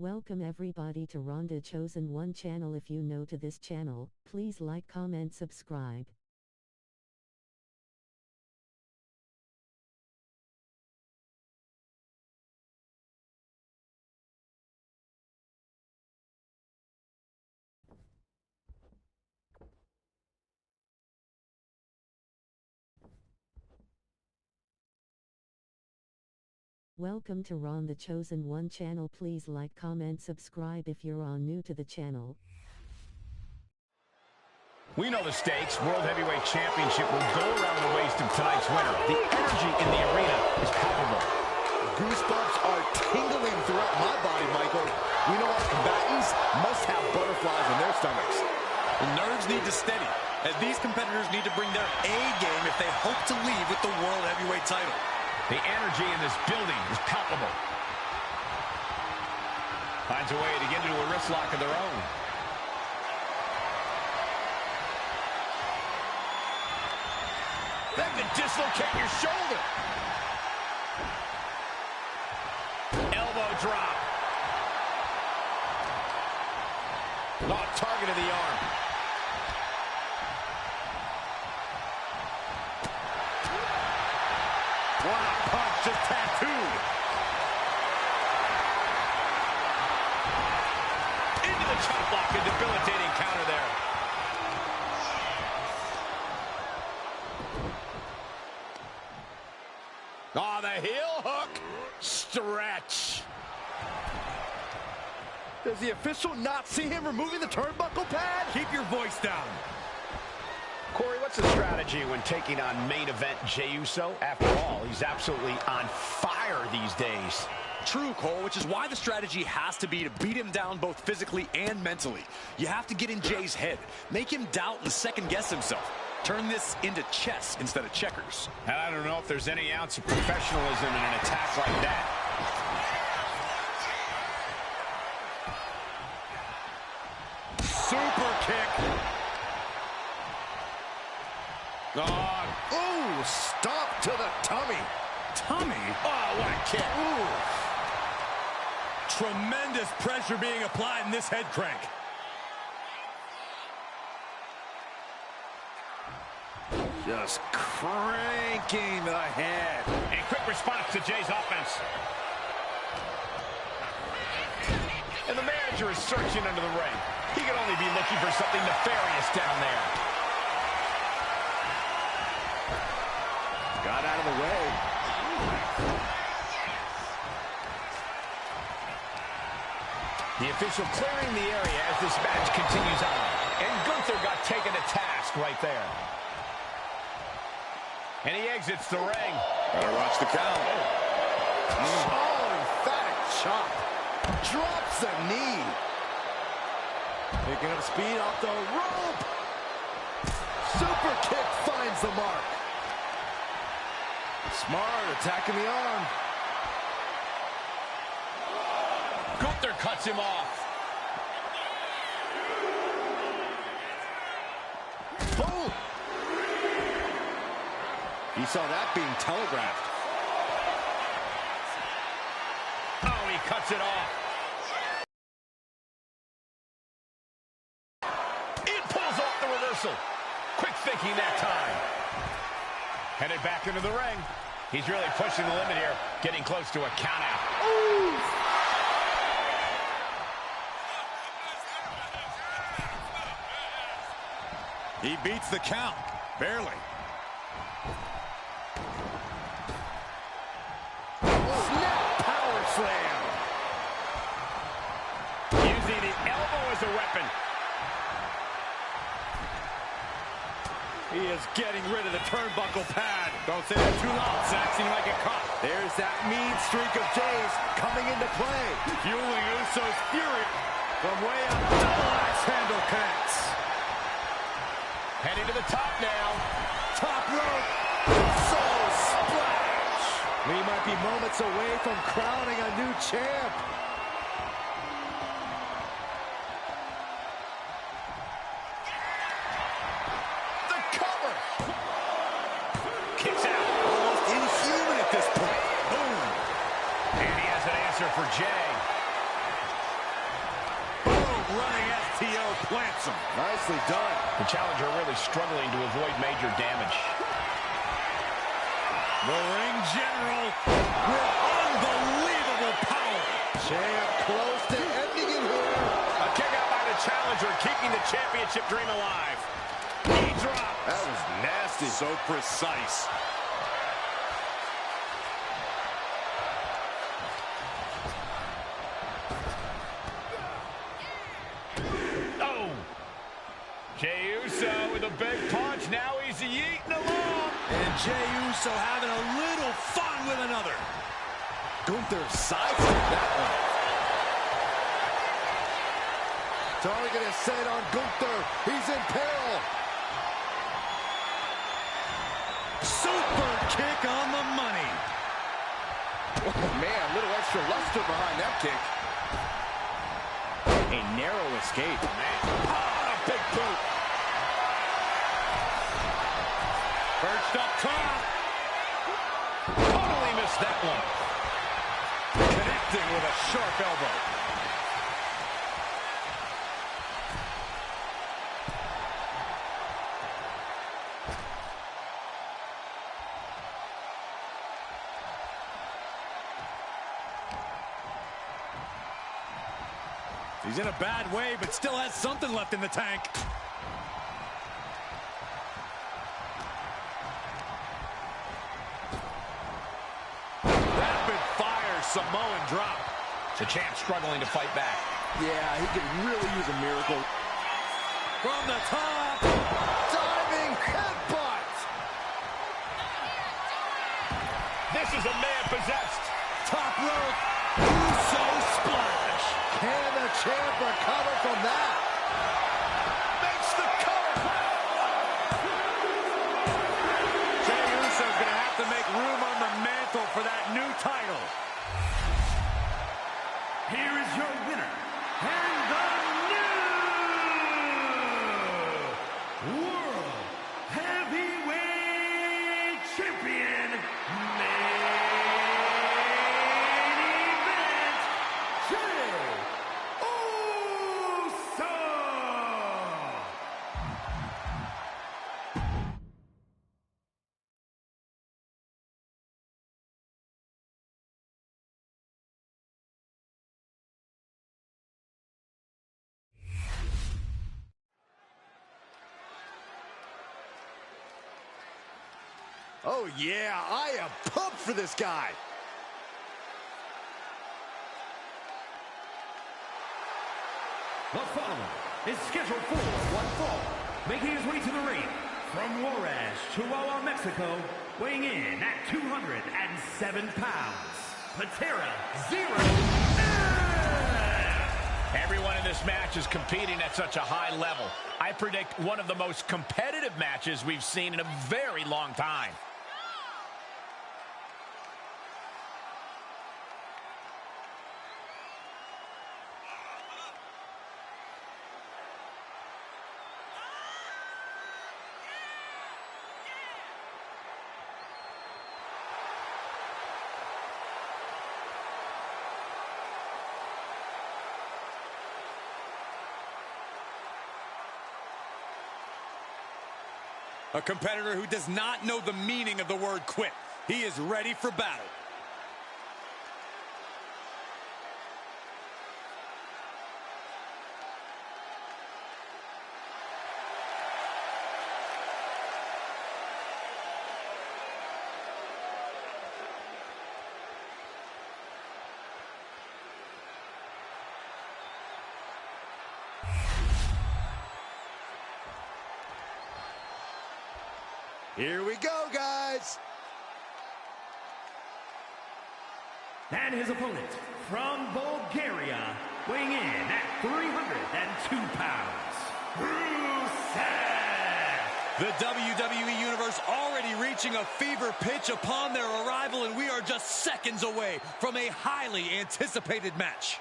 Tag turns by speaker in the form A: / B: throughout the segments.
A: Welcome everybody to Ronda Chosen One channel. If you new to this channel, please like, comment, subscribe. Welcome to Ronda Chosen One channel. Please like, comment, subscribe if you're new to the channel.
B: We know the stakes. World Heavyweight Championship will go around the waist of tonight's winner. The energy in the arena is palpable.
C: Goosebumps are tingling throughout my body, Michael. We know our combatants must have butterflies in their stomachs.
D: The nerves need to steady, as these competitors need to bring their A game if they hope to leave with the World Heavyweight title.
B: The energy in this building is palpable. Finds a way to get into a wrist lock of their own. That can dislocate your shoulder. Elbow drop. Not target of the arm. Wow, punch just tattooed. Into the chop block, a debilitating counter there. Oh, the heel hook. Stretch.
C: Does the official not see him removing the turnbuckle pad?
D: Keep your voice down.
B: Corey, what's the strategy when taking on main event Jey Uso? After all, he's absolutely on fire these days.
D: True, Cole, which is why the strategy has to be to beat him down both physically and mentally. You have to get in Jay's head, make him doubt and second-guess himself. Turn this into chess instead of checkers.
B: And I don't know if there's any ounce of professionalism in an attack like that.
D: Super kick.
C: Oh, stop to the tummy.
D: Tummy?
B: Oh, what a kick.
D: Ooh. Tremendous pressure being applied in this head crank.
C: Just cranking the head.
B: And quick response to Jay's offense. And the manager is searching under the ring. He could only be looking for something nefarious down there.
C: Got out of the way.
B: The official clearing the area as this match continues on. And Gunther got taken to task right there. And he exits the ring.
C: Better watch the count. Oh, emphatic chop. Drops a knee. Picking up speed off the rope. Super kick finds the mark. Smart, attacking the arm.
B: Gunther cuts him off.
C: Boom! He saw that being telegraphed.
B: Oh, he cuts it off. It pulls off the reversal. Quick thinking that time. Headed back into the ring. He's really pushing the limit here, getting close to a countout.
C: Ooh!
D: He beats the count. Barely.
C: Snap power slam.
B: Using the elbow as a weapon.
D: He is getting rid of the turnbuckle pad. Don't say that too loud. Saxing like a cop.
C: There's that mean streak of Jay's coming into play.
D: Fueling Uso's fury. From way up, double axe handle connects.
B: Heading to the top now.
C: Top rope. So splash. We might be moments away from crowning a new champ.
B: The cover. Kicks out.
C: Almost inhuman at this point.
B: Boom. And he has an answer for Jay.
D: plants him.
C: Nicely done.
B: The challenger really struggling to avoid major damage.
D: The ring general with unbelievable power.
C: Champ close to ending it here.
B: A kick out by the challenger, keeping the championship dream alive. Knee drop.
C: That was nasty.
D: So precise.
B: Oh. Jey Uso with a big punch. Now he's yeeting along.
D: And Jey Uso having a little fun with another.
C: Gunther sidestepped that one. Target is set on Gunther. He's in peril.
D: Super kick on the money.
C: Oh, man, a little extra luster behind that kick.
D: A narrow escape.
B: Ah, big boot.
D: Perched up top.
B: Totally missed that one.
D: Connecting with a sharp elbow. He's in a bad way, but still has something left in the tank. Rapid fire Samoan drop.
B: The champ struggling to fight back.
C: Yeah, he could really use a miracle.
D: From the top.
C: Diving headbutt.
B: This is a man possessed.
D: Top rope. Uso splash.
C: Can the champ recover from that?
B: Makes the cover.
D: Jey Uso's going to have to make room on the mantle for that new title.
E: Here is your winner, and the new World Heavyweight Champion, main event, Jey Uso!
C: Oh, yeah, I am pumped for this guy.
E: The following is scheduled for one fall, making his way to the ring from Juarez, Chihuahua, Mexico, weighing in at 207 pounds, Patera Zero.
B: Everyone in this match is competing at such a high level. I predict one of the most competitive matches we've seen in a very long time.
D: A competitor who does not know the meaning of the word quit. He is ready for battle.
C: Here we go, guys.
E: And his opponent from Bulgaria, weighing in at 302 pounds, Rusev.
D: The WWE Universe already reaching a fever pitch upon their arrival, and we are just seconds away from a highly anticipated match.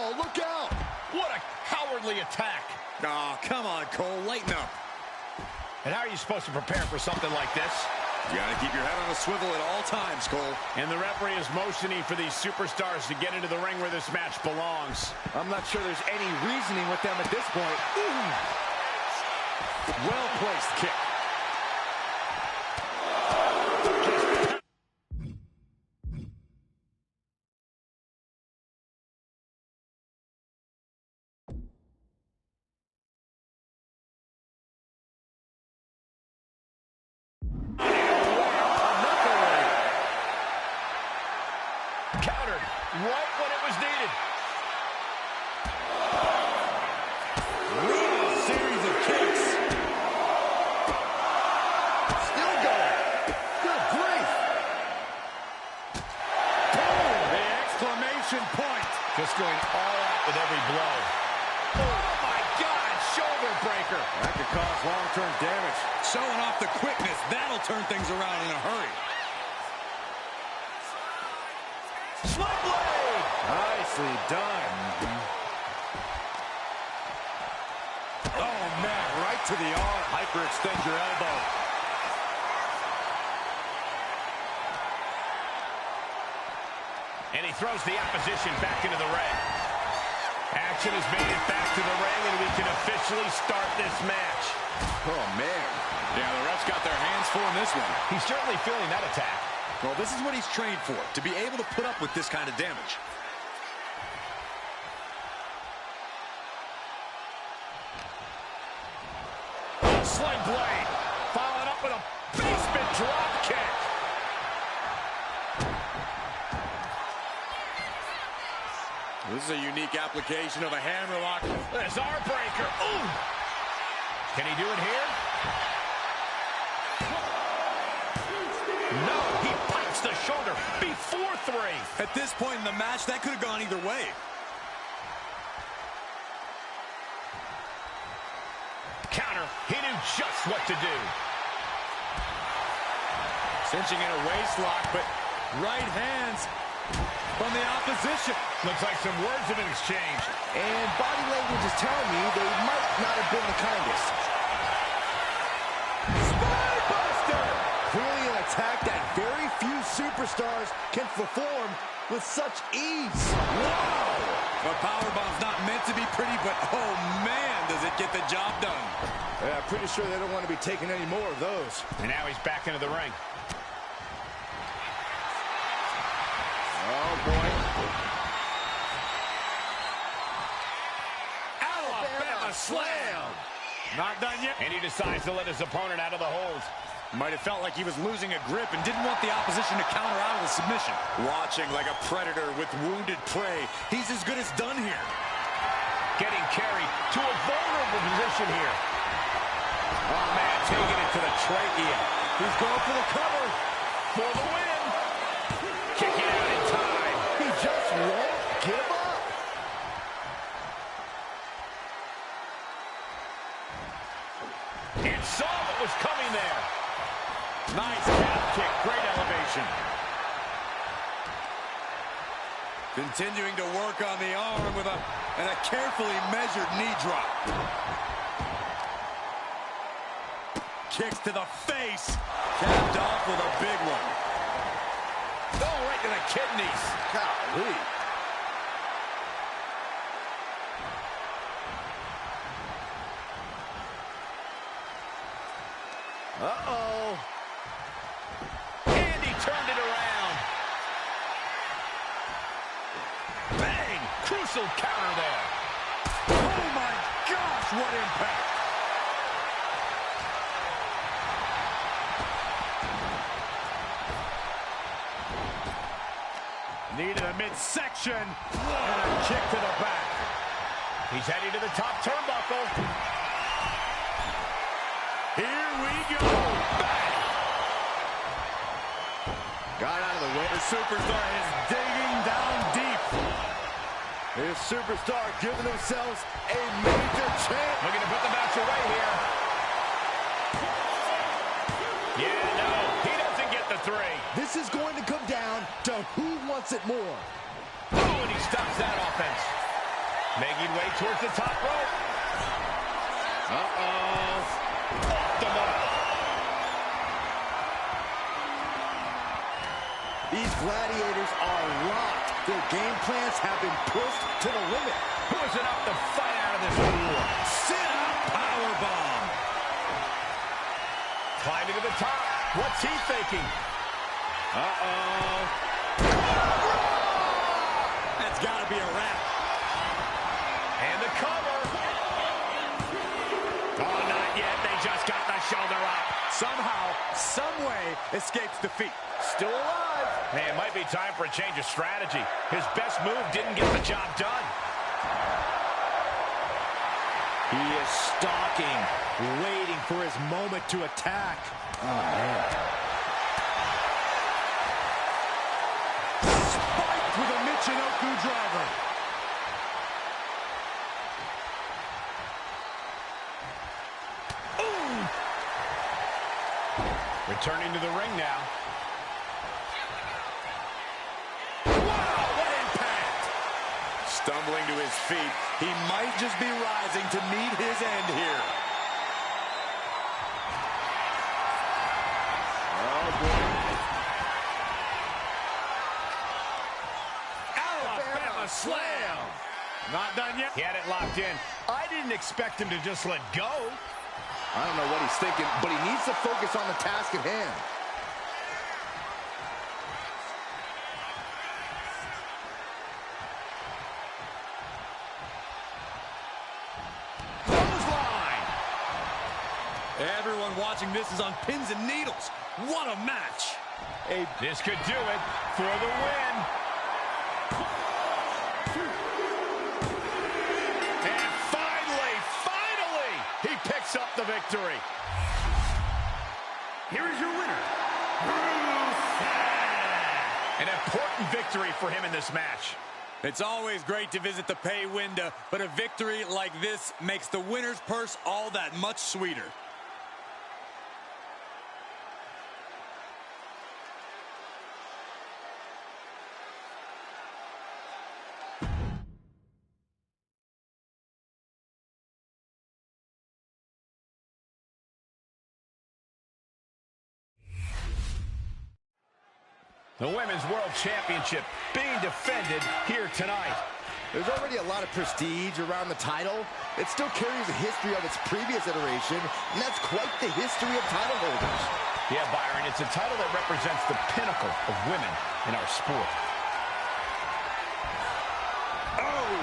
C: Oh, look out.
B: What a cowardly attack.
D: Oh, come on, Cole. Lighten up.
B: And how are you supposed to prepare for something like this?
D: You got to keep your head on a swivel at all times, Cole.
B: And the referee is motioning for these superstars to get into the ring where this match belongs.
C: I'm not sure there's any reasoning with them at this point. Well-placed kick.
B: Countered right when it was needed.
C: Real series of kicks. Still going. Good grief. Boom. The exclamation point.
B: Just going all out with every blow. Oh, my God. Shoulder breaker.
C: That could cause long-term damage.
D: Showing off the quickness. That'll turn things around in a hurry.
B: Slide blade.
C: Nicely done. Oh, man, right to the arm.
D: Hyperextend your elbow.
B: And he throws the opposition back into the ring. Action has made it back to the ring, and we can officially start this match.
C: Oh, man.
D: Yeah, the refs got their hands full in this one.
B: He's certainly feeling that attack.
D: Well, this is what he's trained for, to be able to put up with this kind of damage.
B: Sling blade. Followed up with a basement drop kick.
D: This is a unique application of a hammerlock.
B: There's our breaker. Ooh. Can he do it here? No, he pipes the shoulder before 3.
D: At this point in the match, that could have gone either way.
B: Counter. He knew just what to do.
D: Cinching in a waist lock, but right hands from the opposition.
B: Looks like some words have been exchanged.
C: And body language is telling me they might not have been the kindest. Spinebuster! Clearly an attack that very few superstars can perform with such ease. Wow!
D: The powerbomb's not meant to be pretty, but oh man, does it get the job done.
C: Yeah, I'm pretty sure they don't want to be taking any more of those.
B: And now he's back into the ring.
C: Oh, boy.
B: Alabama slam!
D: Not done yet.
B: And he decides to let his opponent out of the hold.
D: Might have felt like he was losing a grip and didn't want the opposition to counter out of the submission. Watching like a predator with wounded prey. He's as good as done here.
B: Getting carried to a vulnerable position here. Oh, man, taking it to the trachea.
C: He's going for the cover.
B: For the win. Kicking out in time.
C: He just won't give up.
B: And saw what was coming there.
D: Nice calf kick. Great elevation. Continuing to work on the arm with a carefully measured knee drop. Kicks to the face. Capped off with a big one.
B: Oh, right to the kidneys.
C: Golly. Uh-oh.
B: And he turned it around. Bang! Crucial counter there.
D: Oh my gosh, what impact! Knee to the midsection, and a kick to the back.
B: He's heading to the top turnbuckle.
D: Here we go.
B: Bang!
C: Got out of the way.
D: The superstar is digging down deep.
C: This superstar giving themselves a major chance.
B: Looking to put the match away here. Yeah, no, he doesn't get the 3.
C: This is going to come down to who wants it more.
B: Oh, and he stops that offense. Making way towards the top rope. Uh-oh. Off the mark.
C: These gladiators are locked. Their game plans have been pushed to the limit.
B: Who is enough to fight out of this war?
D: Sit-up powerbomb.
B: Climbing to the top. What's he thinking? Uh-oh.
D: That's got to be a wrap.
B: And the cover. Oh, not yet. They just got the shoulder up.
D: Somehow, someway, escapes defeat.
B: Still alive. Hey, it might be time for a change of strategy. His best move didn't get the job done.
C: He is stalking, waiting for his moment to attack. Oh, man. Spiked with a Michinoku driver.
B: Ooh. Returning to the ring now.
D: Wow, what impact! Stumbling to his feet, he might just be rising to meet his end here.
C: Oh, boy.
B: Alabama slam.
D: Not done yet.
B: He had it locked in. I didn't expect him to just let go.
C: I don't know what he's thinking, but he needs to focus on the task at hand.
B: Clothesline.
D: Everyone watching this is on pins and needles. What a match.
B: This could do it for the win. And finally, he picks up the victory.
E: Here is your winner,
B: An important victory for him in this match.
D: It's always great to visit the pay window, but a victory like this makes the winner's purse all that much sweeter.
B: The Women's World Championship being defended here tonight.
C: There's already a lot of prestige around the title. It still carries a history of its previous iteration, and that's quite the history of title holders.
B: Yeah, Byron, it's a title that represents the pinnacle of women in our sport.
C: Oh!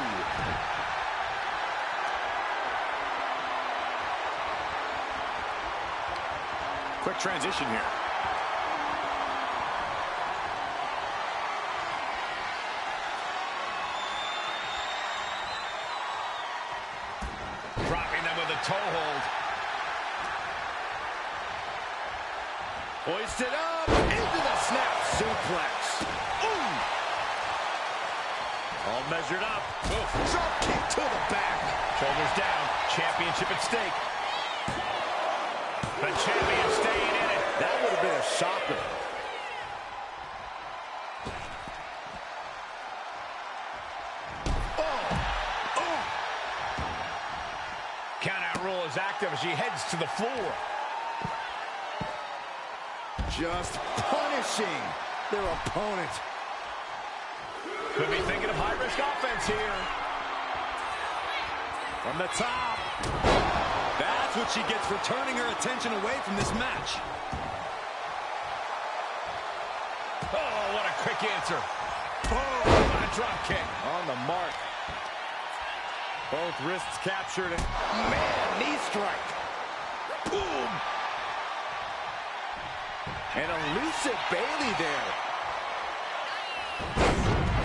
D: Quick transition here.
B: Dropping them with a toe hold.
C: Hoisted up into the snap suplex. Ooh!
B: All measured up.
C: Oof. Drop kick to the back.
B: Shoulders down. Championship at stake. The champion staying in it.
C: That would have been a shocker.
B: Countout rule is active as she heads to the floor.
C: Just punishing their opponent.
B: Could be thinking of high-risk offense here.
D: From the top. That's what she gets for turning her attention away from this match.
B: Oh, what a quick answer. Oh, what a drop kick.
C: On the mark.
D: Both wrists captured.
C: Man, knee strike. Boom. An elusive Bailey there.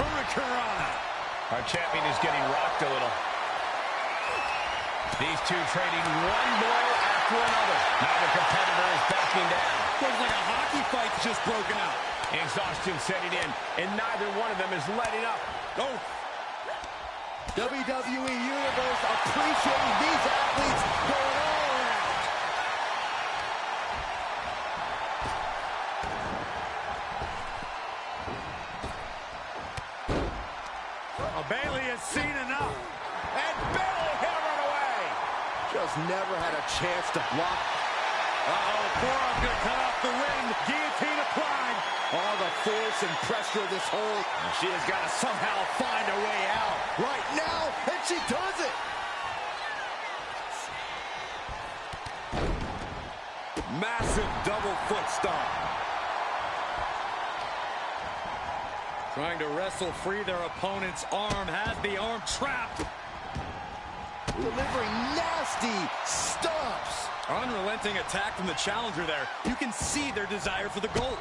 D: Hurricanrana.
B: Our champion is getting rocked a little. These two trading one blow after another. Neither competitor is backing down.
D: Looks like a hockey fight's just broken out.
B: Exhaustion setting in, and neither one of them is letting up.
D: Oh.
C: WWE Universe appreciating these athletes going all around.
D: Well, Bailey has seen enough.
B: and Bayley hammered away.
C: Just never had a chance to block.
D: Uh-oh, forearm gonna cut off the ring. Guillotine applied.
C: All the force and pressure of this hold.
B: She has got to somehow find a way out.
C: Right now, and she does it.
D: Massive double foot stomp. Trying to wrestle free their opponent's arm. Has the arm trapped.
C: Delivering nasty stomps.
D: Unrelenting attack from the challenger there. You can see their desire for the gold.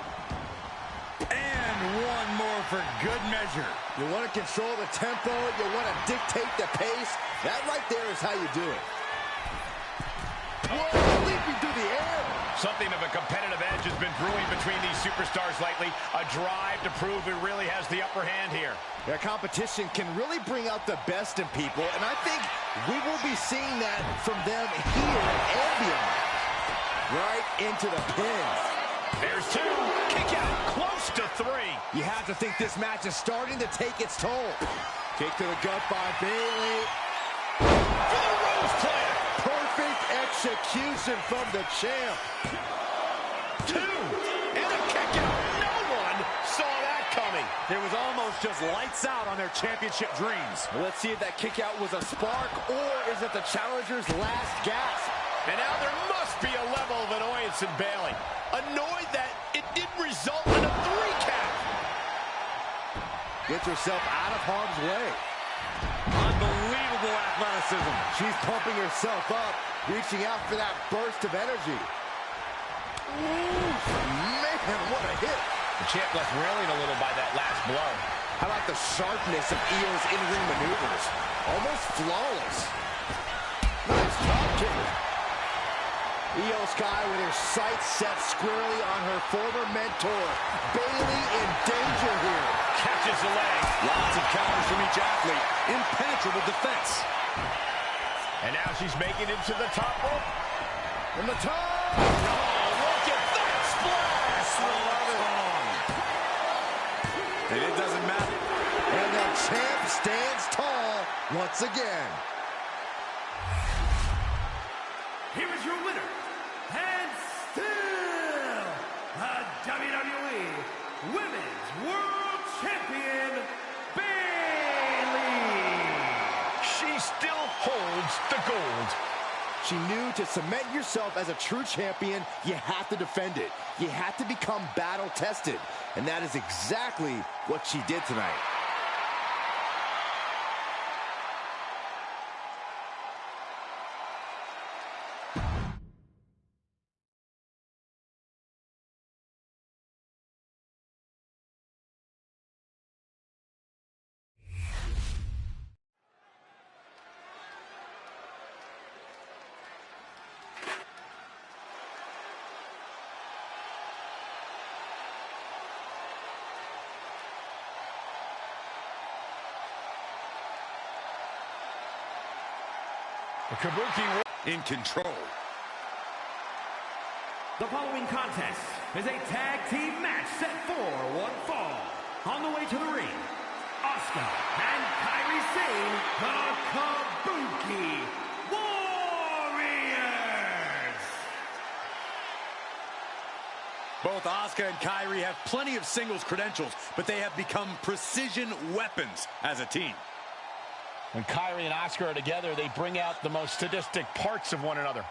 D: And one more for good measure.
C: You want to control the tempo. You want to dictate the pace. That right there is how you do it. Whoa, leaping through the air.
B: Something of a competitive edge has been brewing between these superstars lately. A drive to prove who really has the upper hand here.
C: Their competition can really bring out the best in people, and I think we will be seeing that from them here and beyond. Right into the pins.
B: There's two. Kick out. Close to three.
C: You have to think this match is starting to take its toll. Kick to the gut by Bayley.
B: For the Rose Plant.
C: Perfect execution from the champ.
B: Two. And a kick out. No one saw that coming.
D: It was almost just lights out on their championship dreams.
C: Let's see if that kick out was a spark, or is it the challenger's last gasp?
B: And now there must be a level of annoyance in Bayley. Annoyed that it didn't result in a 3 count.
C: Gets herself out of harm's way.
D: Unbelievable athleticism.
C: She's pumping herself up, reaching out for that burst of energy. Ooh, man, what a hit.
B: The champ left railing a little by that last blow.
C: How about the sharpness of Io's in-ring maneuvers? Almost flawless. Nice top kick. Io Sky with her sights set squarely on her former mentor. Bayley in danger here.
B: Catches the leg.
D: Lots of counters from each athlete. Impenetrable defense.
B: And now she's making it to the top rope.
C: From the top.
B: Oh, look at that splash.
D: And it doesn't matter.
C: And the champ stands tall once again.
E: Here is your winner, and still the WWE Women's World Champion, Bayley.
B: She still holds the gold.
C: She knew to cement yourself as a true champion, you have to defend it. You have to become battle-tested. And that is exactly what she did tonight.
B: The Kabuki
D: In control.
E: The following contest is a tag team match set for one fall. On the way to the ring, Asuka and Kairi Sane, the Kabuki Warriors.
D: Both Asuka and Kairi have plenty of singles credentials, but they have become precision weapons as a team.
B: When Kairi and Asuka are together, they bring out the most sadistic parts of one another.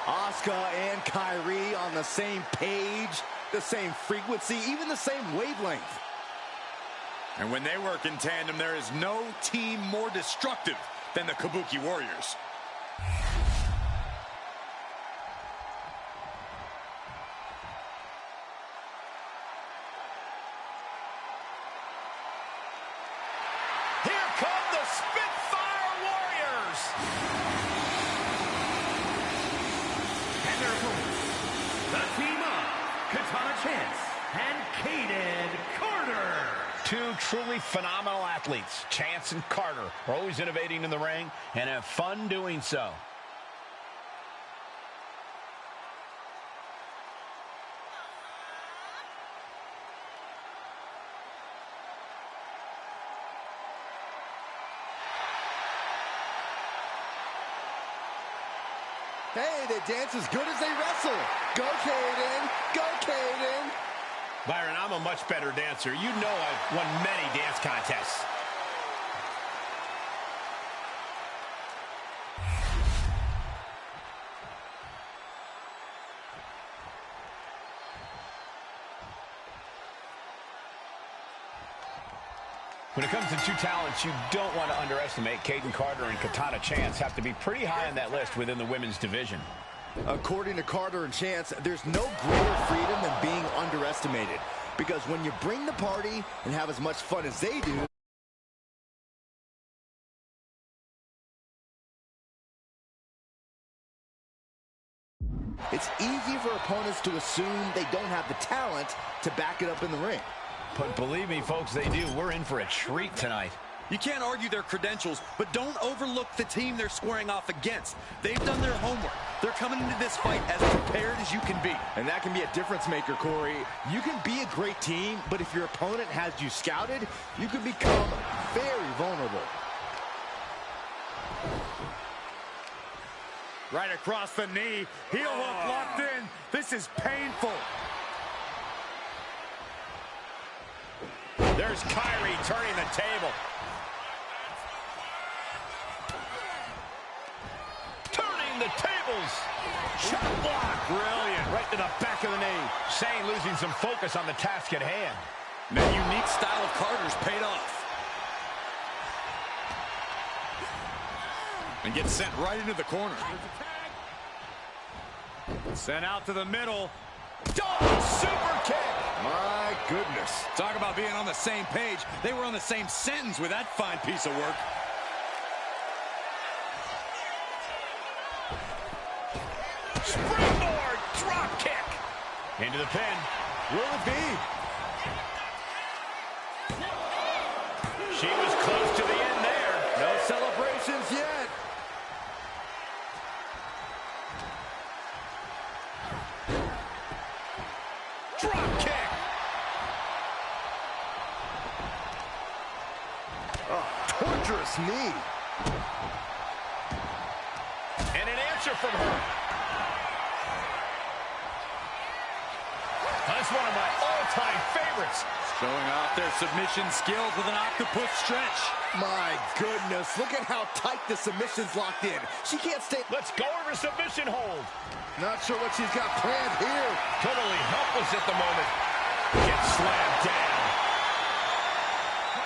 C: Asuka and Kairi on the same page, the same frequency, even the same wavelength.
D: And when they work in tandem, there is no team more destructive than the Kabuki Warriors.
B: Here come the Spitfire Warriors!
E: And their opponents, the team of Katana Chance and Kaden Carter.
B: Two truly phenomenal athletes. Chance and Carter are always innovating in the ring and have fun doing so.
C: Hey, they dance as good as they wrestle. Go, Kaden. Go, Kaden.
B: Byron, I'm a much better dancer. You know I've won many dance contests. When it comes to two talents you don't want to underestimate, Kaden Carter and Katana Chance have to be pretty high on that list within the women's division.
C: According to Carter and Chance, there's no greater freedom than being underestimated. Because when you bring the party and have as much fun as they do, it's easy for opponents to assume they don't have the talent to back it up in the ring.
B: But believe me, folks, they do. We're in for a treat tonight.
D: You can't argue their credentials, but don't overlook the team they're squaring off against. They've done their homework. They're coming into this fight as prepared as you can be.
C: And that can be a difference maker, Corey. You can be a great team, but if your opponent has you scouted, you can become very vulnerable.
F: Right across the knee. Heel hook locked in. This is painful.
B: There's Kyrie turning the table. Turning the tables. Shot block. Brilliant. Right to the back of the knee. Shane losing some focus on the task at hand.
D: That unique style of Carter's paid off. And gets sent right into the corner.
F: Sent out to the middle.
B: Oh, super kick.
C: My goodness.
D: Talk about being on the same page. They were on the same sentence with that fine piece of work.
B: Springboard drop kick. Into the pin.
C: Will it be?
B: She was close to the end there.
C: No celebrations yet.
B: Drop kick.
C: Oh, torturous knee.
B: And an answer from her. That's one of my all-time favorites.
D: Showing off their submission skills with an octopus stretch.
C: My goodness, look at how tight the submission's locked in. She can't stay.
B: Let's go over submission hold.
C: Not sure what she's got planned here.
B: Totally helpless at the moment. Gets slammed down.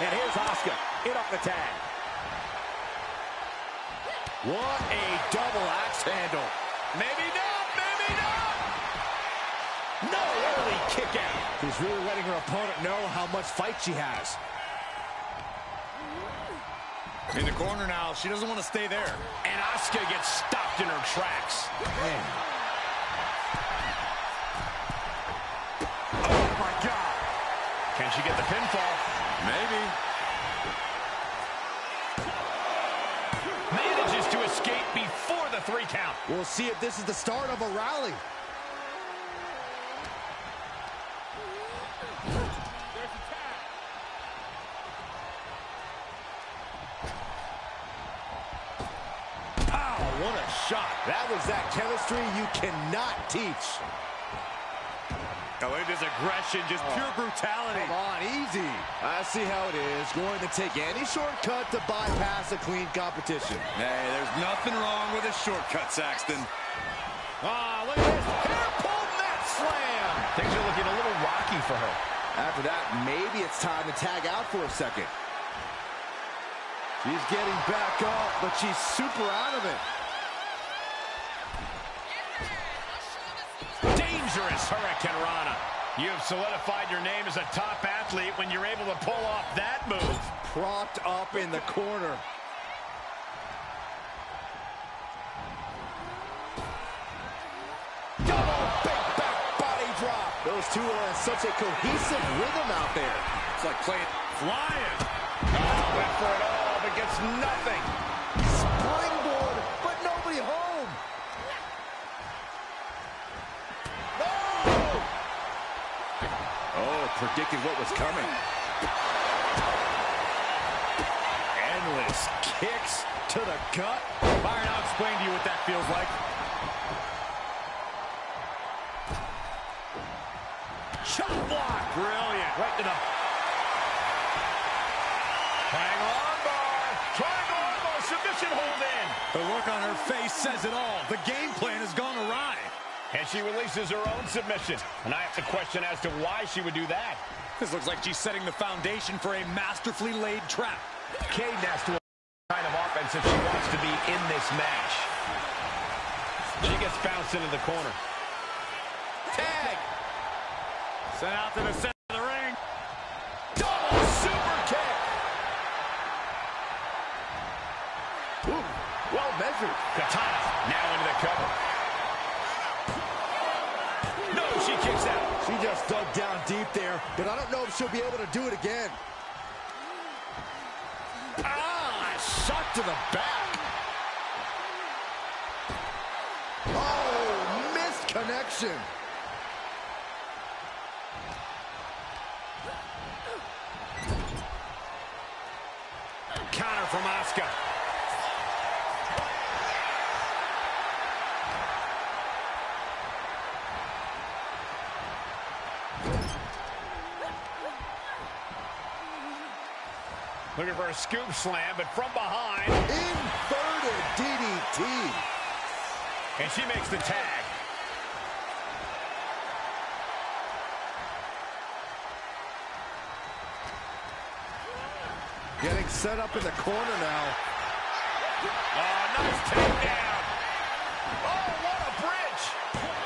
C: And here's Asuka in off the tag. What a double axe handle.
B: Maybe not, maybe not. No early kick out.
C: She's really letting her opponent know how much fight she has.
D: In the corner now. She doesn't want to stay there.
B: And Asuka gets stopped in her tracks.
C: Man.
F: Oh, my God.
B: Can she get the pinfall?
D: Maybe.
B: Manages to escape before the 3 count.
C: We'll see if this is the start of a rally. What a shot. That was that chemistry you cannot teach.
F: Oh, look at this aggression, just pure brutality.
C: Come on, easy. I see how it is. Going to take any shortcut to bypass a clean competition.
D: Hey, there's nothing wrong with a shortcut, Saxton.
B: Ah, look at this. Hair pull mat slam. Things are looking a little rocky for her.
C: After that, maybe it's time to tag out for a second. She's getting back up, but she's super out of it.
B: Dangerous Hurricane Rana. You have solidified your name as a top athlete when you're able to pull off that move.
C: Propped up in the corner. Double big back body drop. Those these two are in such a cohesive rhythm out there.
D: It's like playing flying.
B: Oh, went for it all, but gets nothing.
C: Springboard, but nobody home. No!
D: Oh, predicted what was coming. Endless kicks to the gut. Byron, I'll explain to you what that feels like. Shot block. Brilliant. Right to the...
B: Triangle armbar. Triangle armbar. Submission hold in.
D: The look on her face says it all. The game plan has gone awry.
B: And she releases her own submission. And I have to question as to why she would do that.
D: This looks like she's setting the foundation for a masterfully laid trap.
B: Cade has to kind of offense if she wants to be in this match. She gets bounced into the corner. Tag!
D: Sent out to the center of the ring.
B: Double super kick!
C: Ooh, well measured.
B: Katana now into the cover. No, she kicks out.
C: She just dug down deep there, but I don't know if she'll be able to do it again. Ah, shot to the back. Oh, missed connection.
B: Counter from Asuka. Looking for a scoop slam, but from behind.
C: Inverted DDT.
B: And she makes the tag.
C: Getting set up in the corner now.
B: Oh, nice takedown. Oh, what a bridge.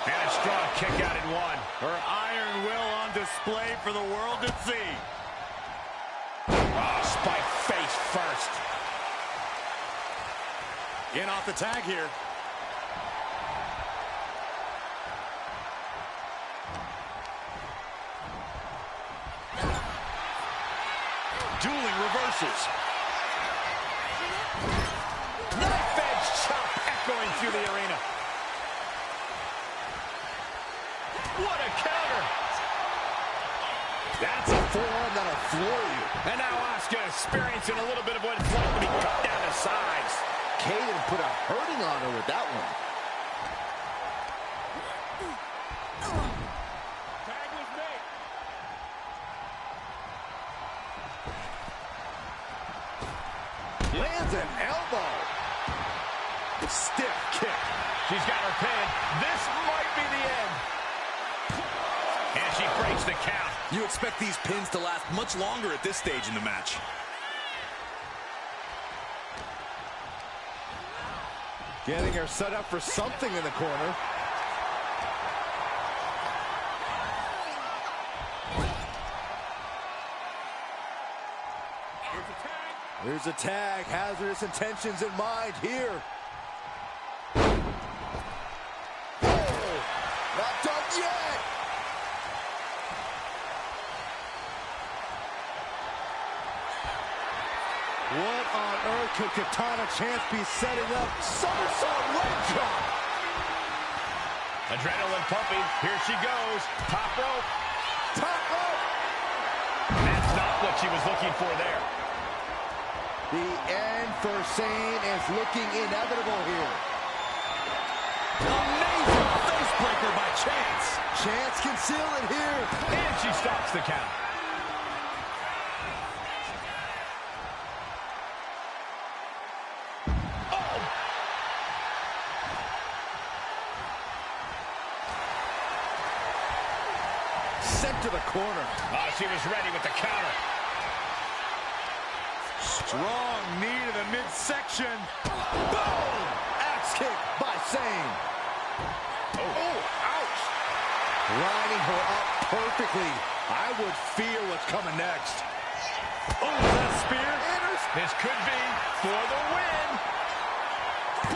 B: And a strong kick out in one.
F: Her iron will on display for the world to see.
B: Oh, spike face first.
D: In off the tag here. Dueling reversals.
B: Knife edge chop echoing through the arena. What a counter.
C: That's a forearm that'll floor you.
B: And now Asuka experiencing a little bit of what it's like to be cut down to size.
C: Caden put a hurting on her with that one.
B: Tag was made.
C: Lands an elbow.
B: Stiff kick. She's got her pin. This might be the end. And she breaks the count.
D: You expect these pins to last much longer at this stage in the match.
C: Getting her set up for something in the corner. There's a tag. Hazardous intentions in mind here. Oh, not done yet. What on earth could Katana Chance be setting up? Somersault leg drop.
B: Adrenaline pumping. Here she goes. Top rope.
C: Top rope.
B: That's not what she was looking for there.
C: The end for Sane is looking inevitable here.
D: Amazing face breaker by Chance.
C: Chance can seal it here.
B: And she stops the count. Oh!
C: Sent to the corner.
B: Oh, she was ready with the counter.
F: Strong knee to the midsection.
C: Boom! Axe kick by Sane. Oh, ouch. Lining her up perfectly. I would feel what's coming next.
F: Oh, that spear.
B: This could be for the win.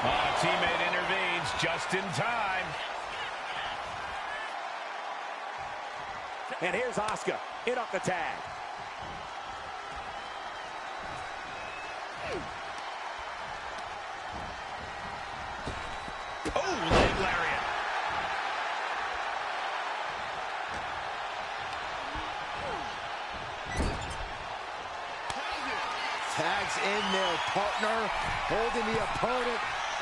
B: Oh, teammate intervenes just in time.
C: And here's Asuka in off the tag.
B: Oh, leg lariat.
C: Tags in there, partner, holding the opponent,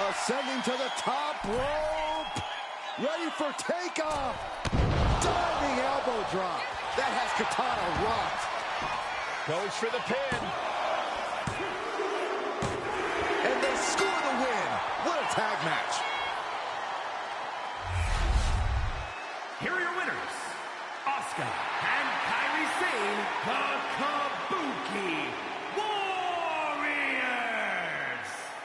C: ascending to the top rope, ready for takeoff, diving elbow drop. That has Katana rocked.
B: Goes for the pin.
C: And they score the win. What a tag match.
E: Here are your winners, Asuka and Kairi Sane, the Kabuki Warriors.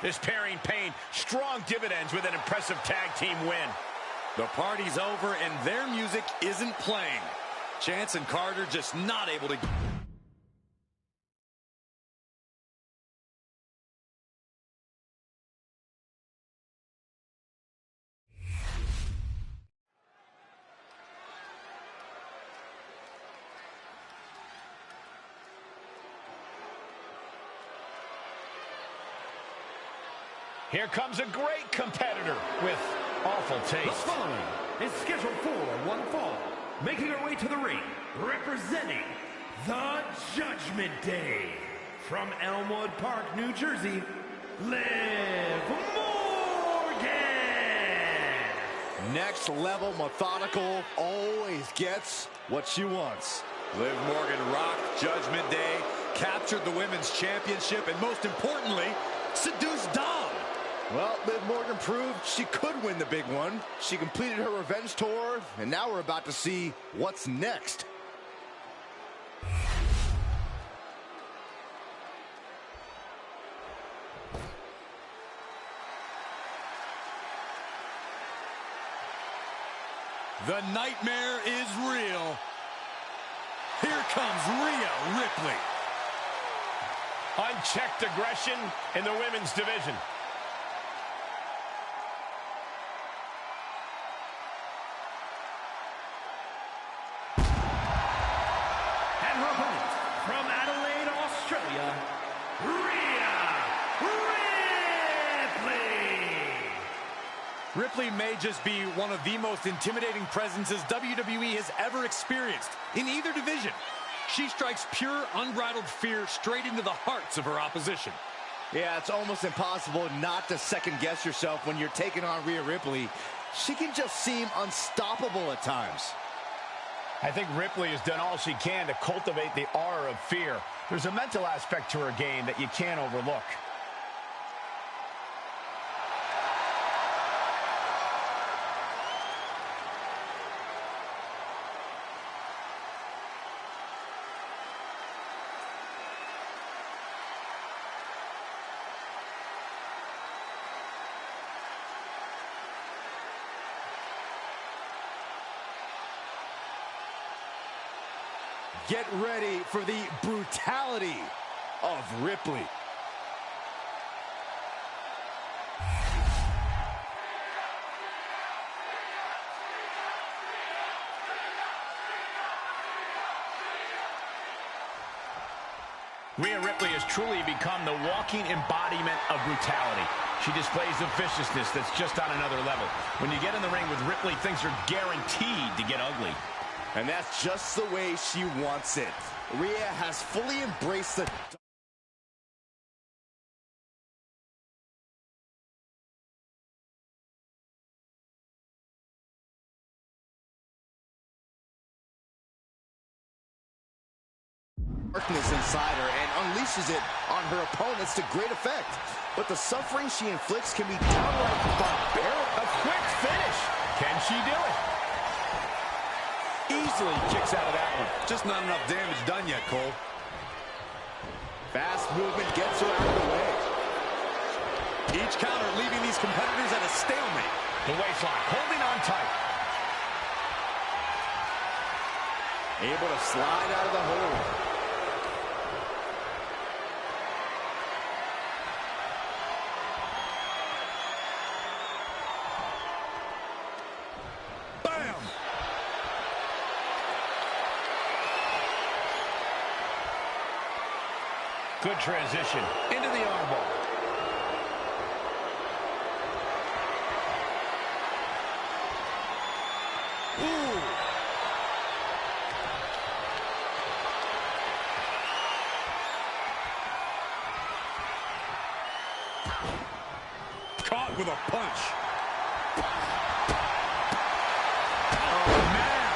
B: This pairing paid strong dividends with an impressive tag team win.
D: The party's over and their music isn't playing. Chance and Carter just not able to...
B: Here comes a great competitor with awful
E: The
B: taste.
E: following is scheduled for one fall, making her way to the ring, representing the Judgment Day. From Elmwood Park, New Jersey, Liv Morgan.
C: Next level methodical, always gets what she wants.
D: Liv Morgan rocked Judgment Day, captured the Women's Championship, and most importantly, seduced Dom.
C: Well, Liv Morgan proved she could win the big one. She completed her revenge tour, and now we're about to see what's next.
D: The nightmare is real. Here comes Rhea Ripley.
B: Unchecked aggression in the women's division.
E: And her opponent, from Adelaide, Australia, Rhea Ripley.
D: Ripley may just be one of the most intimidating presences WWE has ever experienced in either division. She strikes pure, unbridled fear straight into the hearts of her opposition.
C: Yeah, it's almost impossible not to second-guess yourself when you're taking on Rhea Ripley. She can just seem unstoppable at times.
B: I think Ripley has done all she can to cultivate the aura of fear. There's a mental aspect to her game that you can't overlook.
C: Get ready for the brutality of Ripley.
B: Rhea Ripley has truly become the walking embodiment of brutality. She displays a viciousness that's just on another level. When you get in the ring with Ripley, things are guaranteed to get ugly.
C: And that's just the way she wants it. Rhea has fully embraced the darkness inside her and unleashes it on her opponents to great effect. But the suffering she inflicts can be downright barbaric.
B: A quick finish. Can she do it?
C: Easily kicks out of that one.
D: Just not enough damage done yet, Cole.
C: Fast movement gets her out of the way.
D: Each counter leaving these competitors at a stalemate.
B: The waistline holding on tight.
C: Able to slide out of the hole.
B: Good transition into the armbar.
C: Ooh.
D: Caught with a punch.
C: Oh, man.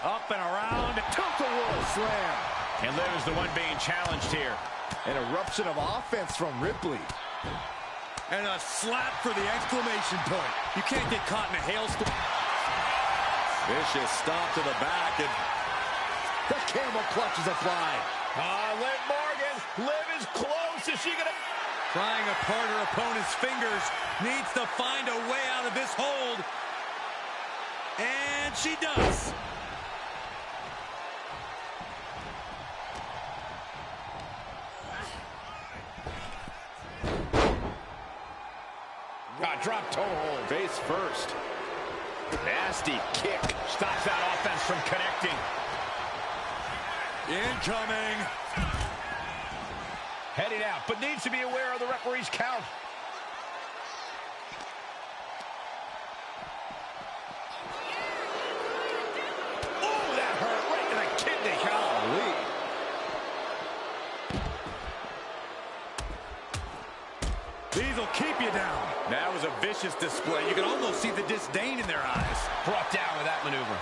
D: Up and around.
C: Tilt-a-whirl slam.
B: And Liv is the one being challenged here.
C: An eruption of offense from Ripley.
D: And a slap for the exclamation point. You can't get caught in a hailstorm. Vicious stomp to the back, and
C: The camel clutch is applied.
B: Liv Morgan. Liv is close. Is she gonna...
D: prying apart her opponent's fingers, needs to find a way out of this hold. And she does.
B: Drop toe hold.
C: Face first.
B: Nasty kick. Stops that offense from connecting.
D: Incoming.
B: Heading out, but needs to be aware of the referee's count. Oh, that hurt right in the kidney.
C: Golly.
D: These will keep you down. That was a vicious display. You can almost see the disdain in their eyes.
B: Brought down with that maneuver.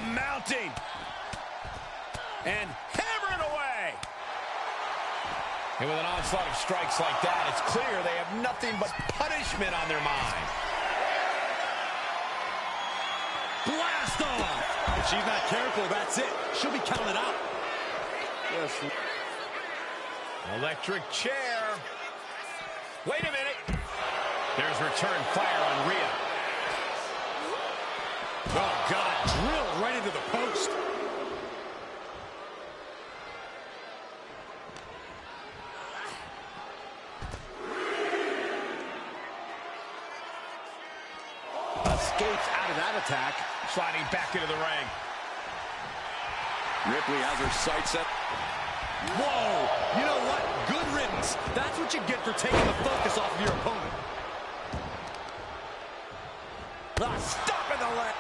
B: Mounting. And hammering away. And with an onslaught of strikes like that, it's clear they have nothing but punishment on their mind.
D: Blast off! If she's not careful, that's it. She'll be counted out.
C: Yes.
B: Electric chair. Wait a minute. There's return fire on Rhea.
D: Oh, God, drilled right into the post.
C: Escapes out of that attack.
B: Sliding back into the ring.
D: Ripley has her sights set. Whoa! You know what? Good riddance. That's what you get for taking the focus off of your opponent. Stop in the leg.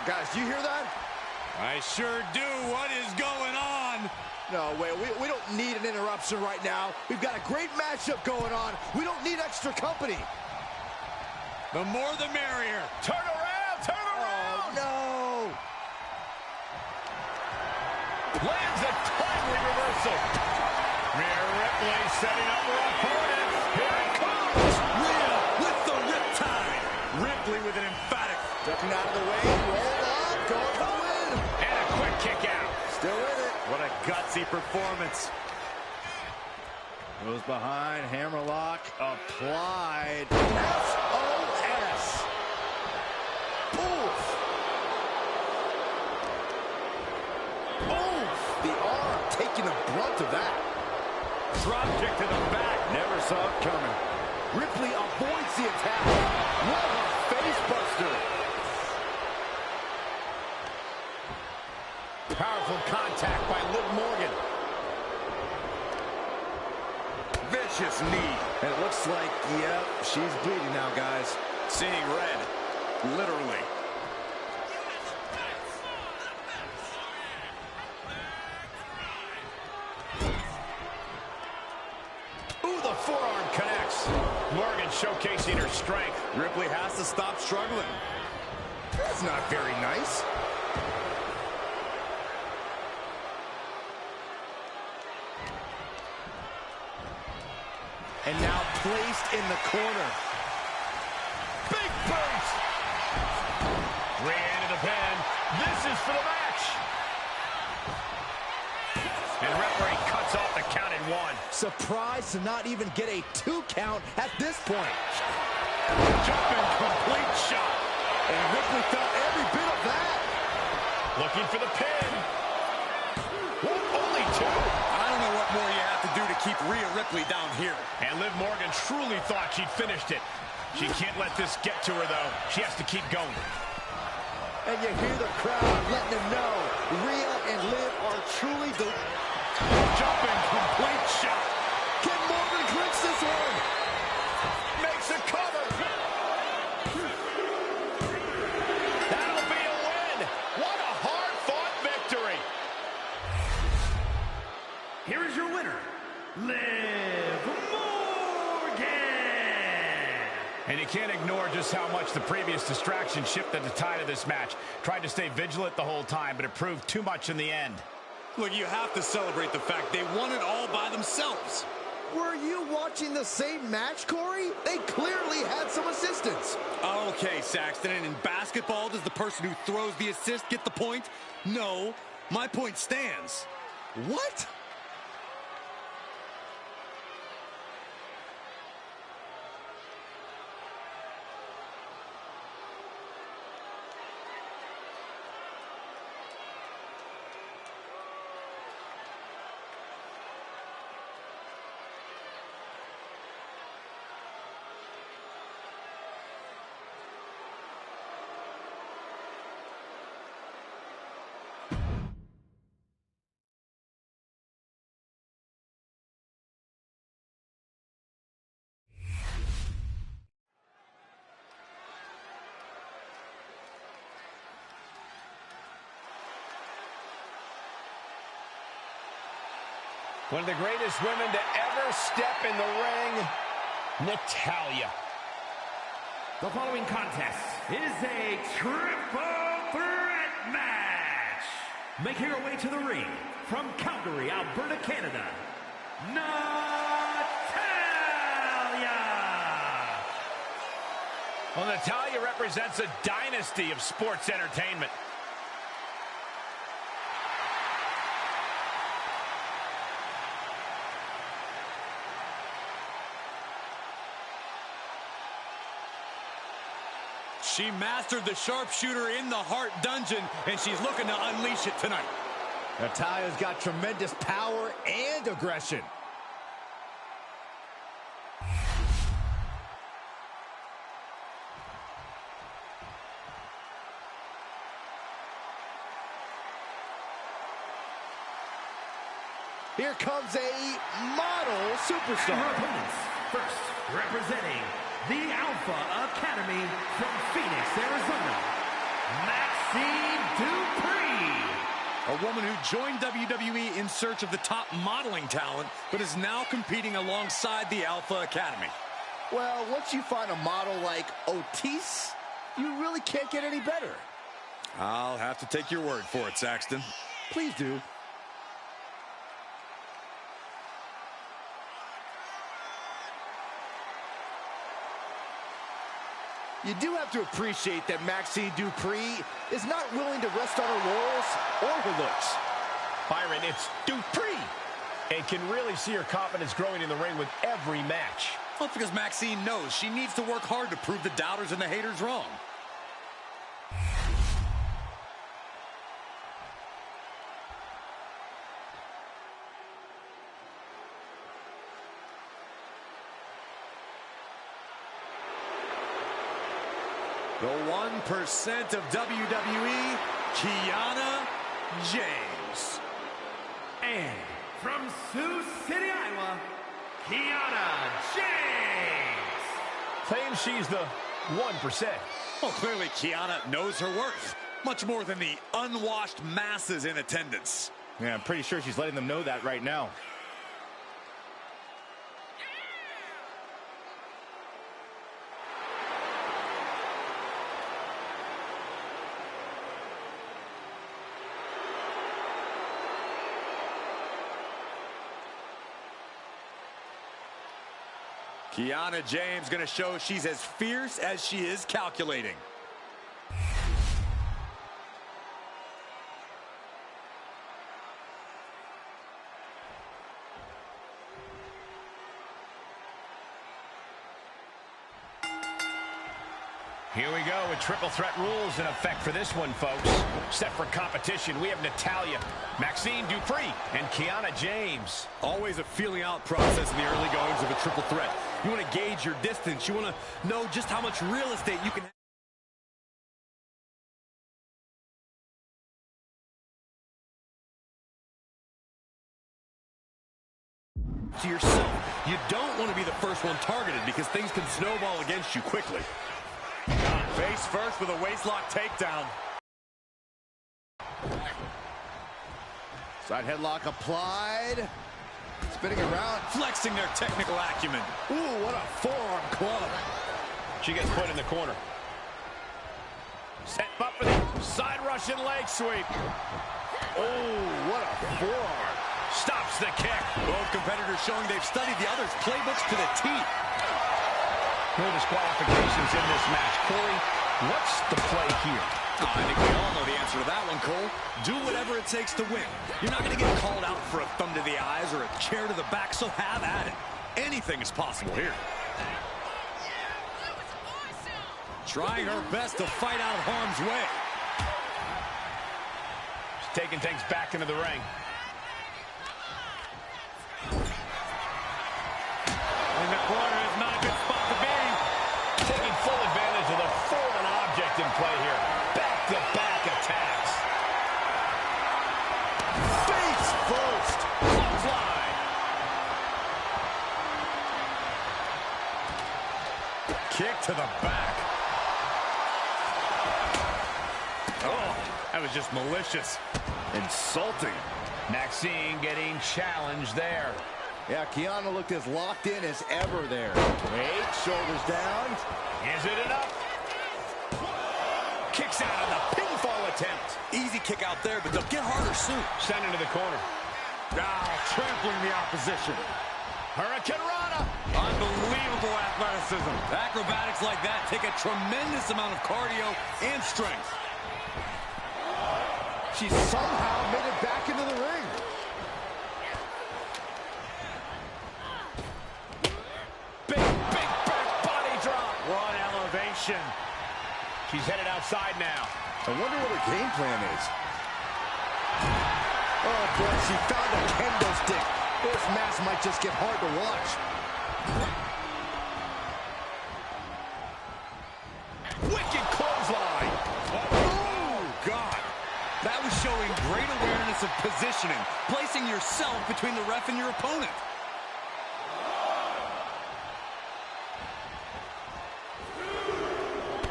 C: Guys, do you hear that?
D: I sure do. What is going on?
C: No, wait, we don't need an interruption right now. We've got a great matchup going on. We don't need extra company.
D: The more the merrier.
B: Turn around! Turn around!
C: Oh, no!
B: Lands a timely reversal. Rhea Ripley setting up her opponent. Here it comes!
D: Rhea with the riptide. Ripley with an emphatic.
C: Ducking out of the way, roll up, going for the win.
B: And a quick kick out.
C: Still in it.
D: What a gutsy performance.
C: Goes behind, hammerlock applied. SOS. Oof. Oof. The arm taking the brunt of that.
D: Drop kick to the back.
C: Never saw it coming. Ripley avoids the attack. What a face buster.
B: Powerful contact by Liv Morgan.
D: Vicious knee.
C: And it looks like, yep, she's bleeding now, guys.
D: Seeing red. Literally.
B: Ooh, the forearm connects. Morgan showcasing her strength.
D: Ripley has to stop struggling.
C: That's not very nice. And now placed in the corner.
B: Big boot! Rhea into the pin. This is for the match. And referee cuts off the count in one.
C: Surprised to not even get a 2 count at this point.
B: Jumping complete shot.
C: And Ripley felt every bit of that.
B: Looking for the pin. What? Only two?
D: I don't know what more you have to do to keep Rhea Ripley down here.
B: And Liv Morgan truly thought she'd finished it. She can't let this get to her, though. She has to keep going.
C: And you hear the crowd letting them know Rhea and Liv are truly the
B: Jumping complete shot.
C: Can Morgan clinch this one?
B: Makes a cover. That'll be a win. What a hard-fought victory.
E: Here is your winner, Liv Morgan.
B: And you can't ignore just how much the previous distraction shifted the tide of this match. Tried to stay vigilant the whole time, but it proved too much in the end.
D: Look, you have to celebrate the fact they won it all by themselves.
C: Were you watching the same match, Corey? They clearly had some assistance.
D: Okay, Saxton, and in basketball, does the person who throws the assist get the point? No, my point stands.
C: What?
B: One of the greatest women to ever step in the ring, Natalya.
E: The following contest is a triple threat match. Making her way to the ring from Calgary, Alberta, Canada, Natalya.
B: Well, Natalya represents a dynasty of sports entertainment.
D: She mastered the sharpshooter in the Heart Dungeon, and she's looking to unleash it tonight.
C: Natalya's got tremendous power and aggression. Here comes a model superstar.
E: Her opponents, first representing the Alpha Academy from Phoenix, Arizona, Maxine Dupree.
D: A woman who joined WWE in search of the top modeling talent, but is now competing alongside the Alpha Academy.
C: Well, once you find a model like Otis, you really can't get any better.
D: I'll have to take your word for it, Saxton.
C: Please do. You do have to appreciate that Maxine Dupree is not willing to rest on her laurels or her looks.
B: Byron, it's Dupree. And can really see her confidence growing in the ring with every match.
D: Well, because Maxine knows she needs to work hard to prove the doubters and the haters wrong. The 1% of WWE, Kiana James.
E: And from Sioux City, Iowa, Kiana James.
B: Claims she's the 1%.
D: Well, clearly Kiana knows her worth. Much more than the unwashed masses in attendance.
F: Yeah, I'm pretty sure she's letting them know that right now.
D: Kiana James going to show she's as fierce as she is calculating.
B: Here we go with triple threat rules in effect for this one, folks. Set for competition, we have Natalya, Maxine Dupree, and Kiana James.
D: Always a feeling out process in the early goings of a triple threat. You want to gauge your distance. You want to know just how much real estate you can have to yourself. You don't want to be the first one targeted because things can snowball against you quickly.
F: Face first with a waistlock takedown.
C: Side headlock applied. Spinning around.
D: Flexing their technical acumen.
C: Ooh, what a forearm club.
B: She gets put in the corner.
F: Set up for the side Russian leg sweep.
C: Oh, what a forearm.
B: Stops the kick.
D: Both competitors showing they've studied the other's playbooks to the teeth.
B: No disqualifications in this match. Corey, what's the play here?
D: Oh, I think we all know the answer to that one, Cole. Do whatever it takes to win. You're not going to get called out for a thumb to the eyes or a chair to the back, so have at it. Anything is possible here. Trying her best to fight out of harm's way.
B: She's taking things back into the ring.
F: In the corner is not a good spot to be.
B: Taking full advantage of the foreign object in play here. Back-to-back attacks.
C: Face first.
B: Clothesline.
F: Kick to the back. Oh, that was just malicious.
C: Insulting.
B: Maxine getting challenged there.
C: Yeah, Kiana looked as locked in as ever there. Wait, shoulders down.
B: Is it enough? Kicks out on the pinfall attempt.
D: Easy kick out there, but they'll get harder soon.
B: Sent into the corner.
F: Now trampling the opposition.
B: Hurricane Rana.
F: Unbelievable athleticism.
D: Acrobatics like that take a tremendous amount of cardio and strength.
C: She somehow made it back into the ring.
B: Big back body drop.
F: What elevation.
B: She's headed outside now.
C: I wonder what her game plan is. Oh, boy, she found a kendo stick. This match might just get hard to watch.
B: Wicked clothesline.
D: Oh, God. That was showing great awareness of positioning, placing yourself between the ref and your opponent.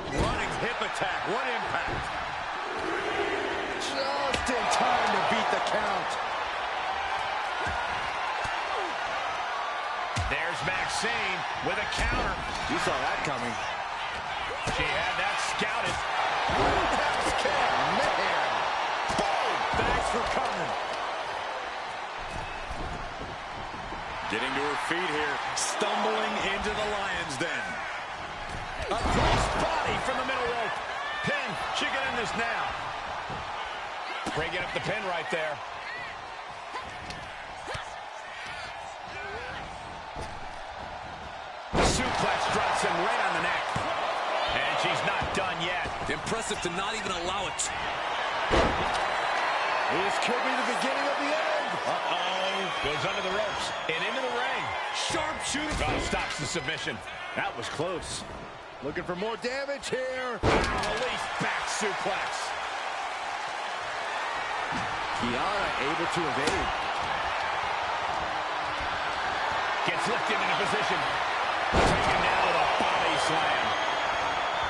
F: Running hip attack. What impact.
C: Just in time to beat the count.
B: There's Maxine with a counter.
C: You saw that coming.
B: She had that scouted.
C: Roundhouse kick, man.
F: Boom. Thanks for coming.
D: Getting to her feet here. Stumbling into the lion's den.
B: A cross body from the middle rope. Pin. She can end this now. Breaking up the pin right there. Suplex drops him right on the neck. And she's not done yet.
D: Impressive to not even allow it.
C: This could be the beginning of the end.
B: Uh-oh. Goes under the ropes and into the ring.
D: Sharp shooting.
B: Oh, stops the submission.
C: That was close. Looking for more damage here.
B: Release back suplex.
C: Kiana able to evade.
B: Gets lifted into position. Taken down with a body slam.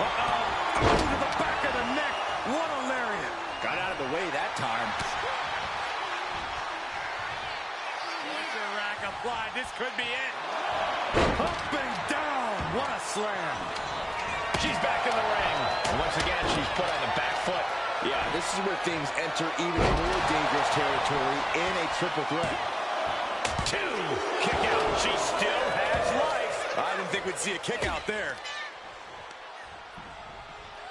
F: Uh-oh. Oh, to the back of the neck. What a lariat.
C: Got out of the way that time.
F: Pressure rack applied. This could be it. Up and down. What a slam.
B: She's back in the ring. And once again, she's put on the back foot.
C: Yeah, this is where things enter even more dangerous territory in a triple threat.
B: 2. Kick out. She still has life.
D: I didn't think we'd see a kick out there.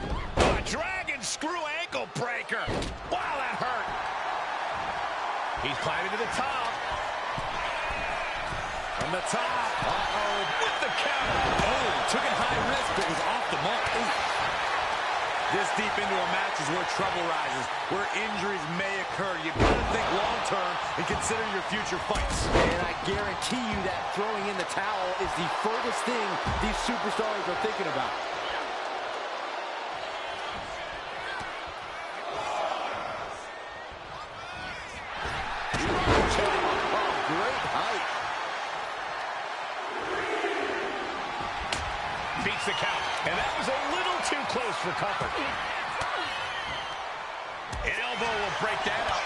B: A dragon screw ankle breaker. Wow, that hurt. He's climbing to the top.
F: From the top.
B: Uh-oh. With the counter.
D: Oh, took it high risk, but was off the mark. Ooh. This deep into a match is where trouble rises, where injuries may occur. You've got to think long-term and consider your future fights.
C: And I guarantee you that throwing in the towel is the furthest thing these superstars are thinking about. Great height.
B: Beats the count. And that was a little too close for comfort. An elbow will break that up.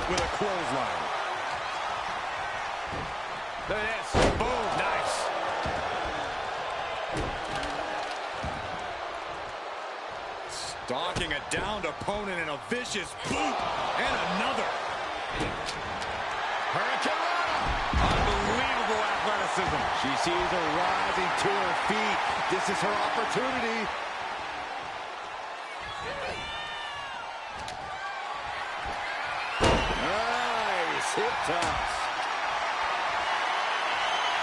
D: With a clothesline.
B: Look at this. Boom. Nice.
D: Stalking a downed opponent in a vicious boot. And another.
B: Hurricane.
D: Unbelievable athleticism.
C: She sees her rising to her feet. This is her opportunity. Nice hip toss.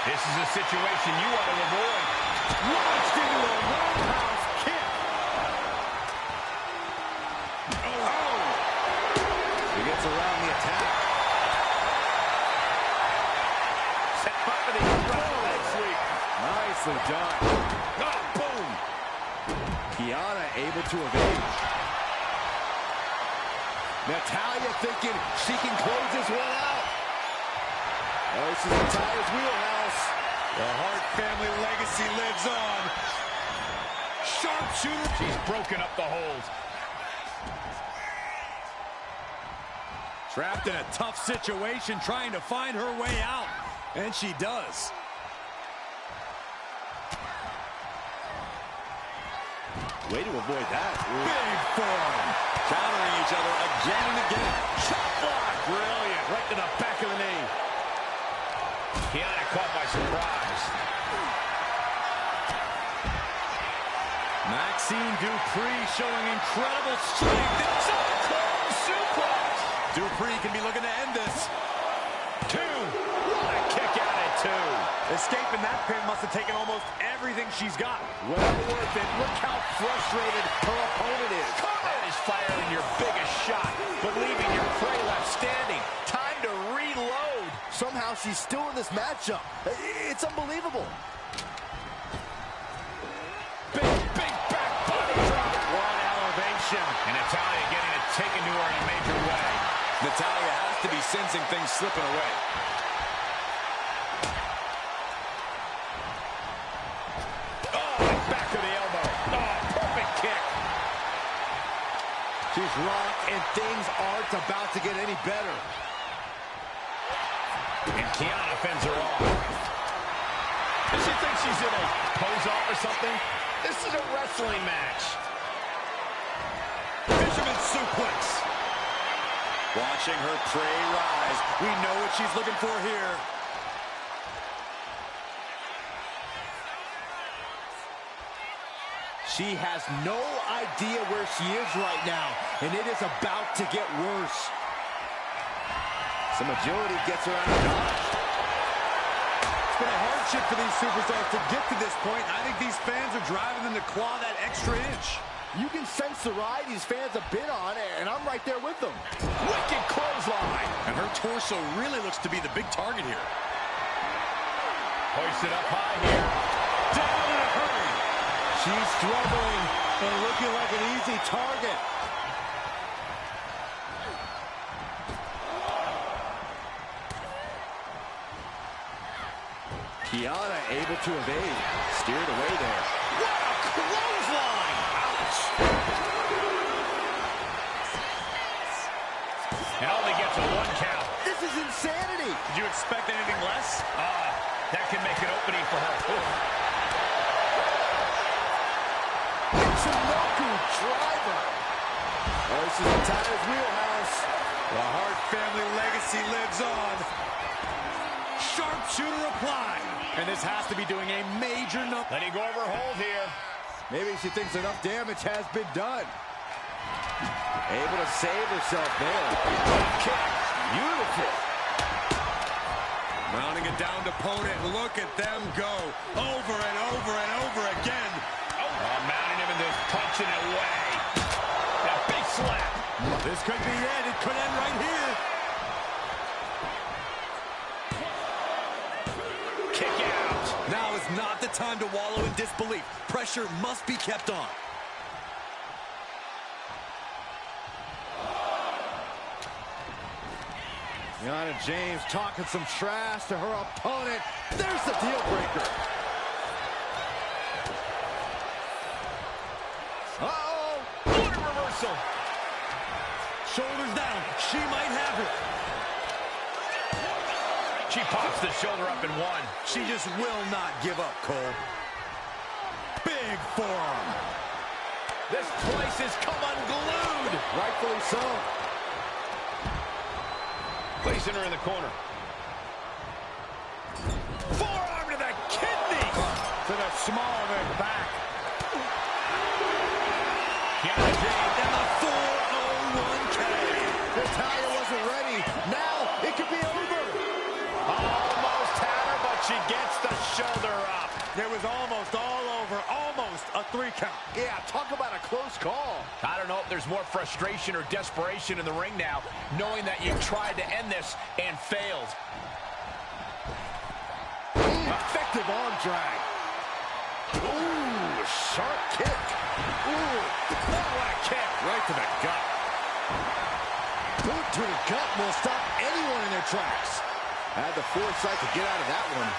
B: This is a situation you want to avoid.
C: Launched into a roundhouse kick.
B: Oh.
C: She gets around the attack.
B: Set up for the leg sweep.
C: Nicely done.
B: Oh, boom.
C: Kiana able to evade. Natalya thinking she can close this one out. Oh, this is Natalya's wheelhouse.
D: The Hart family legacy lives on. Sharpshooter.
B: She's broken up the hold.
D: Trapped in a tough situation, trying to find her way out. And she does.
C: Way to avoid that.
D: Big forearm. Countering each other again and again.
B: Shot block. Brilliant. Right to the back of the knee. Kiana caught by surprise.
D: Maxine Dupree showing incredible strength. It's a close suplex. Dupree can be looking to end this.
B: Two. What a kick out at two.
D: Escaping that pin must have taken almost everything she's got.
C: Well worth it. Look how frustrated her opponent is.
B: That is firing your biggest shot, but leaving your prey left standing. Time to reload.
C: Somehow she's still in this matchup. It's unbelievable.
B: Big back body drop. One elevation. And Natalya getting it taken to her in a major way.
D: Natalya has to be sensing things slipping away.
B: Back to the elbow. Oh, perfect kick.
C: She's rocked, and things aren't about to get any better.
B: And Kiana fends her off. Does she think she's in a pose-off or something? This is a wrestling match.
D: Fisherman suplex. Watching her prey rise. We know what she's looking for here.
C: She has no idea where she is right now, and it is about to get worse. Some agility gets her out of dodge.
D: It's been a hardship for these superstars to get to this point. I think these fans are driving them to claw that extra inch.
C: You can sense the ride these fans have been on, and I'm right there with them.
B: Wicked clothesline.
D: And her torso really looks to be the big target here.
B: Hoisted up high here.
D: Down in a hurry.
C: She's struggling and looking like an easy target. Kiana able to evade. Steered away there.
B: What a clothesline! Ouch! And only gets a one count.
C: This is insanity.
D: Did you expect anything less?
B: That can make an opening for her.
C: Michinoku driver. Oh, this is Natalya's wheelhouse.
D: The Hart family legacy lives on. Sharpshooter applied. And this has to be doing a major number.
B: Letting go of her hold here.
C: Maybe she thinks enough damage has been done. Able to save herself there.
B: Kick.
C: Beautiful.
D: Mounting a downed opponent. Look at them go. Over and over and over again.
B: Mounting him and just punching it away.
C: This could be it. It could end right here.
B: Kick out.
D: Now is not the time to wallow in disbelief. Pressure must be kept on.
C: Yana James talking some trash to her opponent. There's the deal breaker. Uh-oh.
B: What a reversal.
D: Shoulders down. She might have it.
B: She pops the shoulder up and one.
D: She just will not give up, Cole.
C: Big forearm.
B: This place has come unglued.
C: Rightfully so.
B: Placing her in the corner. Forearm to the kidney.
C: To the small of her back.
B: Yana James
D: And the 401k.
C: Natalya wasn't ready. Now it could be over.
B: almost had her, but she gets the shoulder up.
C: It was almost all over. Almost a 3 count. Yeah, talk about a close call.
B: I don't know if there's more frustration or desperation in the ring now, knowing that you tried to end this and failed.
C: Effective arm drag. Ooh, sharp kick. Ooh, what a kick. Right to the gut. Boot to the gut will stop anyone in their tracks. Had the foresight to get out of that one.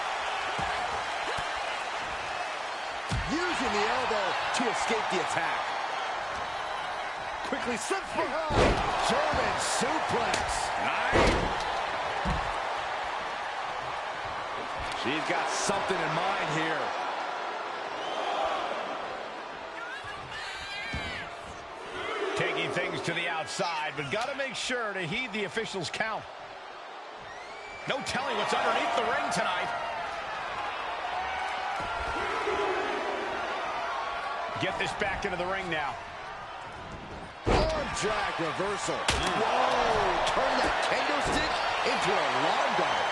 C: Using the elbow to escape the attack. Quickly slips behind. German suplex. Nice. She's got something in mind here.
B: Taking things to the outside, but got to make sure to heed the officials' count. No telling what's underneath the ring tonight. Get this back into the ring now.
C: Arm drag reversal. Whoa! Turn that kendo stick into a lawn dart.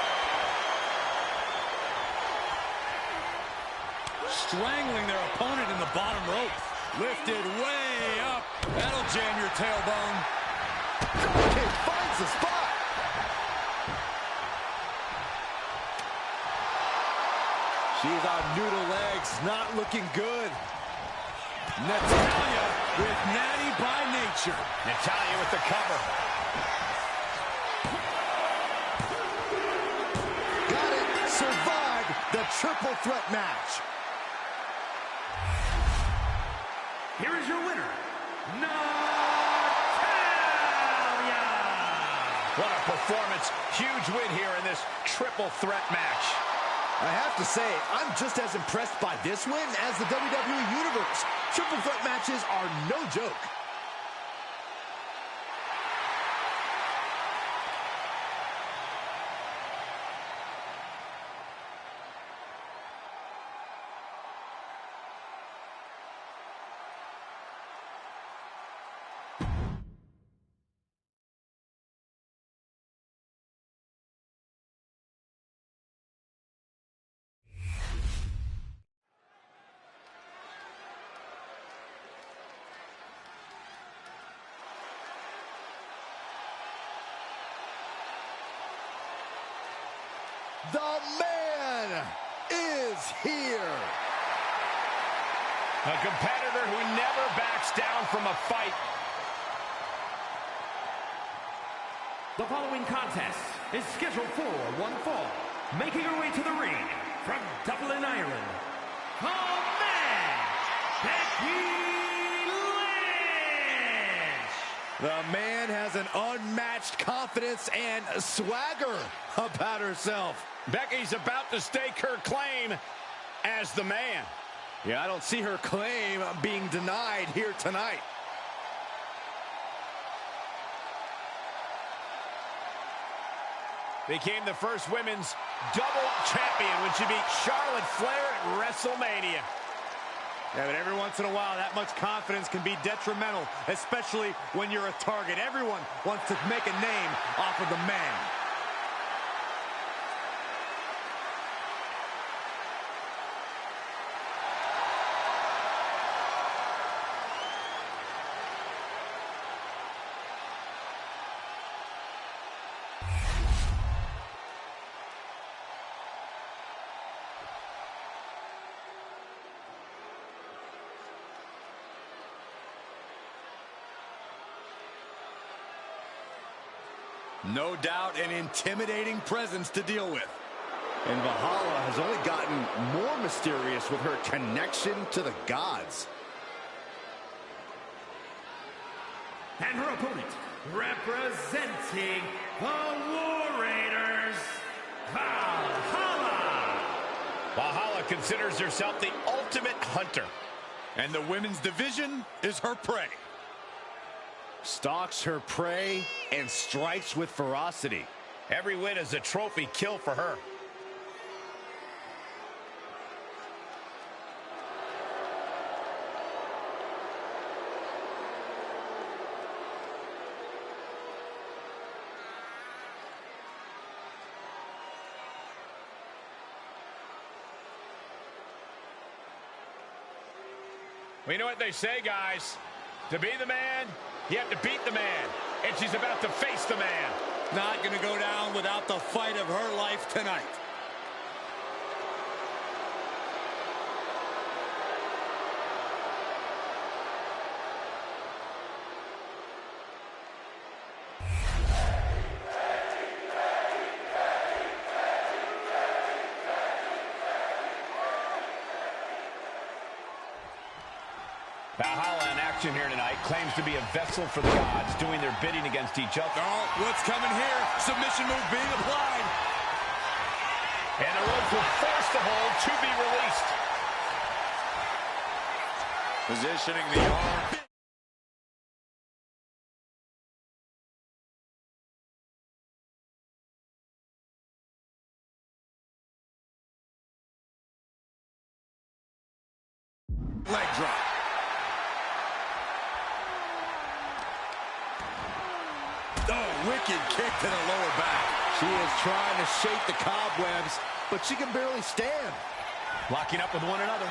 D: Strangling their opponent in the bottom rope.
C: Lifted way up. That'll jam your tailbone. Kick finds the spot. She's on noodle legs, not looking good. Natalya with natty by nature.
B: Natalya with the cover.
C: Got it. Survived the triple threat match.
E: Here is your winner, Natalya!
B: What a performance. Huge win here in this triple threat match.
C: I have to say, I'm just as impressed by this win as the WWE Universe. Triple threat matches are no joke. The man is here.
B: A competitor who never backs down from a fight.
E: The following contest is scheduled for one fall. Making her way to the ring from Dublin, Ireland, the man, Becky Lynch.
C: The man has an unmatched confidence and swagger about herself.
B: Becky's about to stake her claim as the man.
C: Yeah, I don't see her claim being denied here tonight.
B: Became the first women's double champion when she beat Charlotte Flair at WrestleMania.
C: Yeah, but every once in a while, that much confidence can be detrimental, especially when you're a target. Everyone wants to make a name off of the man.
D: No doubt an intimidating presence to deal with.
C: And Valhalla has only gotten more mysterious with her connection to the gods.
E: And her opponent, representing the War Raiders, Valhalla.
B: Valhalla considers herself the ultimate hunter.
D: And the women's division is her prey.
C: Stalks her prey and strikes with ferocity.
B: Every win is a trophy kill for her. Well, you know what they say, guys. To be the man, you have to beat the man. And she's about to face the man.
D: Not going to go down without the fight of her life tonight.
B: Valhalla in action here tonight, claims to be a vessel for the gods, doing their bidding against each other.
D: Oh, what's coming here? Submission move being applied.
B: And the ropes will force the hold to be released.
D: Positioning the arm. Leg drop. Oh, wicked kick to the lower back.
C: She is trying to shake the cobwebs, but she can barely stand.
B: Locking up with one another.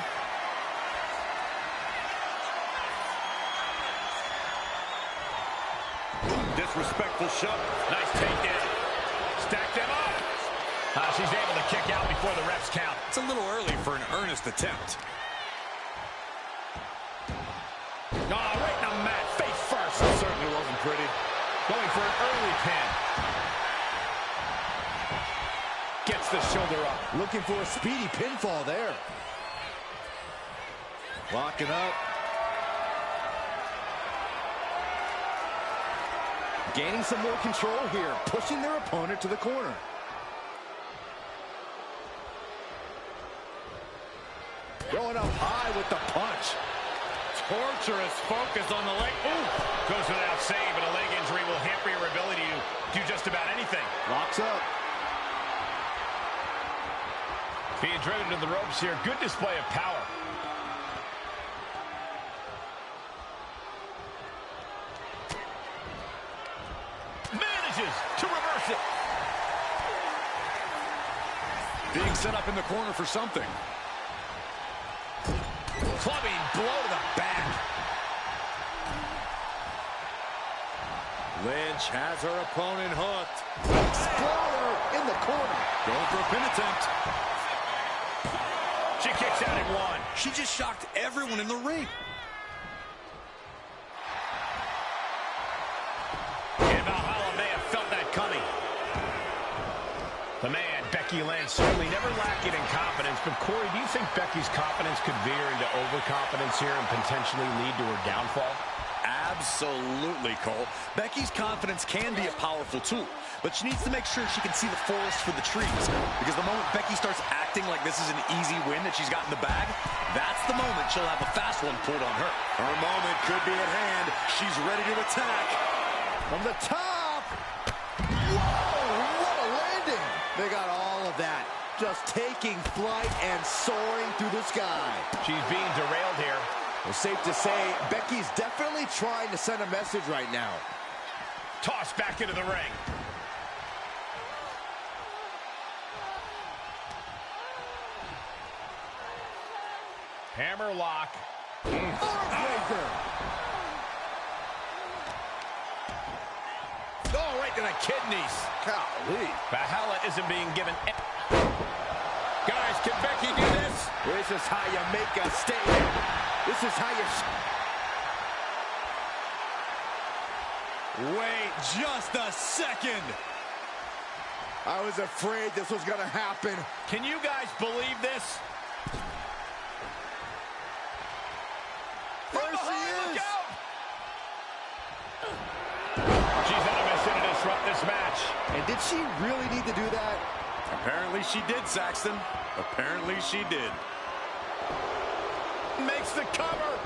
D: Disrespectful shove.
B: Nice takedown. Stacked them up. She's able to kick out before the refs count.
D: It's a little early for an earnest attempt.
B: Right in the mat, face first.
C: That certainly wasn't pretty.
B: Going for an early pin. Gets the shoulder up.
C: Looking for a speedy pinfall there. Locking up. Gaining some more control here, pushing their opponent to the corner. Going up high with the punch.
B: Torturous focus on the leg. Ooh! Goes without saying, but a leg injury will hamper your ability to do just about anything.
C: Locks up.
B: Being driven to the ropes here. Good display of power. Manages to reverse it.
D: Being set up in the corner for something.
B: Clubbing blow to the back.
D: Lynch has her opponent hooked.
C: Exploder in the corner.
D: Going for a pin attempt.
B: She kicks out at one.
D: She just shocked everyone in the ring.
B: And Valhalla may have felt that coming. The man, Becky Lynch, certainly never lacking in confidence. But Corey, do you think Becky's confidence could veer into overconfidence here and potentially lead to her downfall?
D: Absolutely, Cole. Becky's confidence can be a powerful tool, but she needs to make sure she can see the forest for the trees. Because the moment Becky starts acting like this is an easy win that she's got in the bag, that's the moment she'll have a fast one pulled on her. Her moment could be at hand. She's ready to attack.
C: From the top. Whoa, what a landing. They got all of that. Just taking flight and soaring through the sky.
B: She's being derailed here.
C: Well, safe to say, Becky's definitely trying to send a message right now.
B: Tossed back into the ring. Hammer lock.
C: Heartbreaker.
B: Oh, right to the kidneys.
C: Golly.
B: Valhalla isn't being given... Guys, can Becky do this?
C: This is how you make a statement. This is how you...
D: Wait just a second.
C: I was afraid this was going to happen.
B: Can you guys believe this?
C: There she is.
B: Look out! She's on a mission to disrupt this match.
C: And did she really need to do that?
D: Apparently she did, Saxton. Apparently she did.
B: Makes the cover.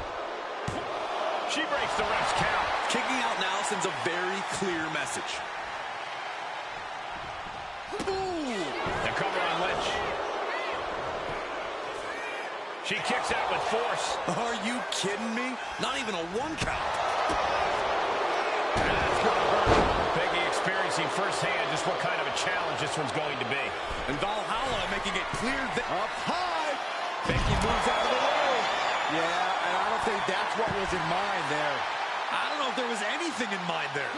B: She breaks the ref's count.
D: Kicking out now sends a very clear message.
B: Ooh. The cover on Lynch. She kicks out with force.
D: Are you kidding me? Not even a 1 count.
B: That's gonna hurt. Becky experiencing firsthand just what kind of a challenge this one's going to be.
D: And Valhalla making it clear that
C: Up high. Becky moves out of the way. Yeah, and I don't think that's what was in mind there.
D: I don't know if there was anything in mind there.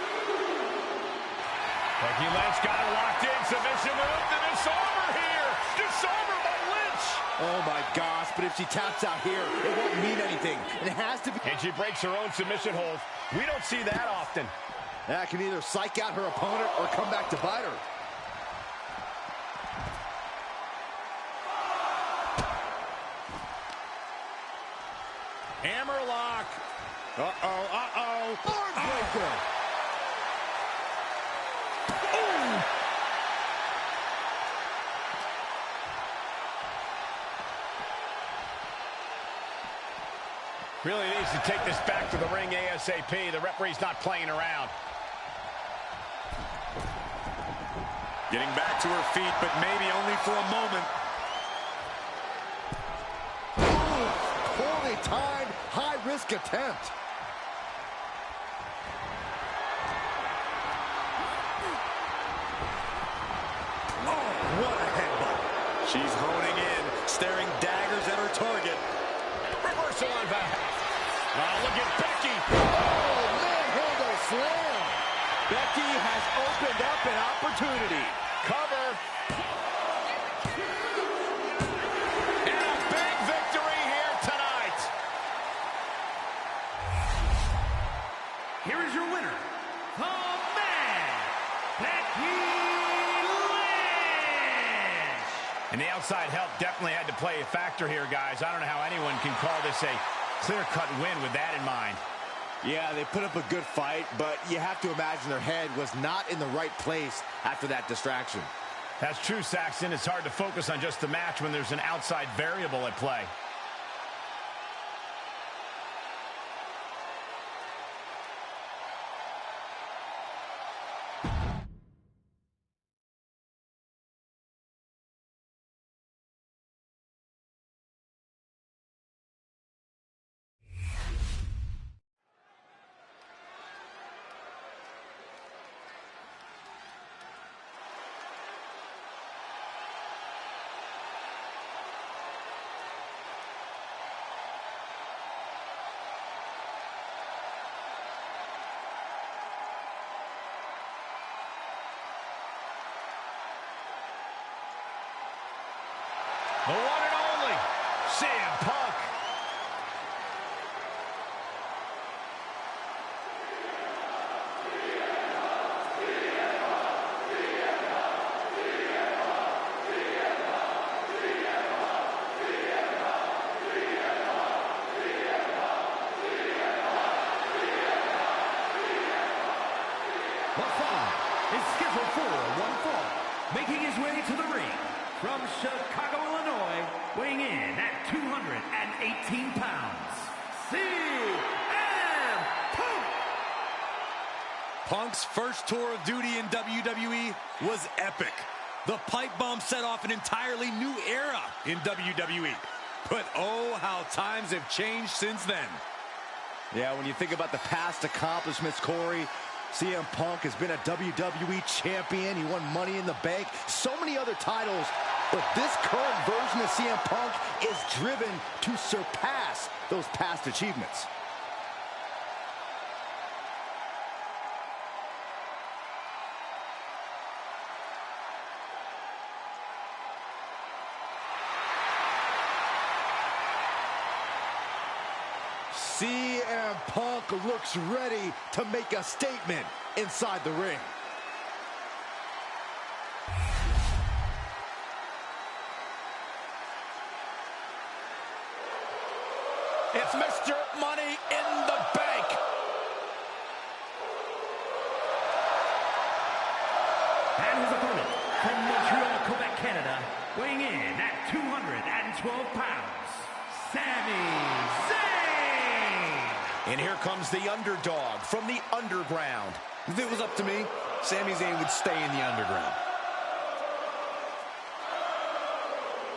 B: Becky Lynch got her locked in. Submission move. The disarmer here. Disarmer by Lynch.
C: Oh my gosh, but if she taps out here, it won't mean anything. It has to be.
B: And she breaks her own submission hold. We don't see that often.
C: That can either psych out her opponent or come back to bite her.
B: Hammerlock.
C: Breaker.
B: Really needs to take this back to the ring ASAP. The referee's not playing around.
D: Getting back to her feet, but maybe only for a moment.
C: Poorly timed, high-risk attempt.
D: Oh, what a headbutt. She's honing in, staring daggers at her target.
B: Reversal on Valhalla. Look at Becky.
C: Oh, manhandle slam. Becky has opened up an opportunity.
B: Cover. And a big victory here tonight.
E: Here is your winner, the man, Becky Lynch.
B: And the outside help definitely had to play a factor here, guys. I don't know how anyone can call this a clear-cut win with that in mind.
C: Yeah, they put up a good fight, but you have to imagine their head was not in the right place after that distraction.
B: That's true, Saxton. It's hard to focus on just the match when there's an outside variable at play. The one and only CM Punk.
E: The following is scheduled for one fall, making his way to the ring from Chicago, Illinois, weighing in at 218 pounds, CM Punk!
D: Punk's first tour of duty in WWE was epic. The pipe bomb set off an entirely new era in WWE. But oh, how times have changed since then.
C: Yeah, when you think about the past accomplishments, Corey, CM Punk has been a WWE champion. He won Money in the Bank, so many other titles. But this current version of CM Punk is driven to surpass those past achievements. CM Punk looks ready to make a statement inside the ring.
B: It's Mr. Money in the Bank.
E: And his opponent from Montreal, Quebec, Canada, weighing in at 212 pounds, Sami Zayn.
B: And here comes the underdog from the underground.
D: If it was up to me, Sami Zayn would stay in the underground.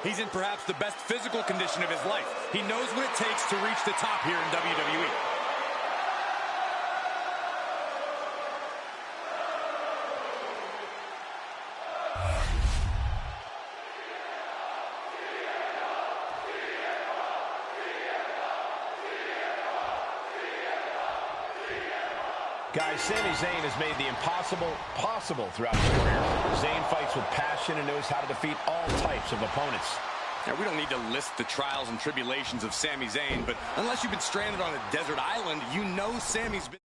D: He's in perhaps the best physical condition of his life. He knows what it takes to reach the top here in WWE.
B: Guys, Sami Zayn has made the impossible possible throughout his career. Zayn fights with passion and knows how to defeat all types of opponents.
D: Now, we don't need to list the trials and tribulations of Sami Zayn, but unless you've been stranded on a desert island, you know Sami's been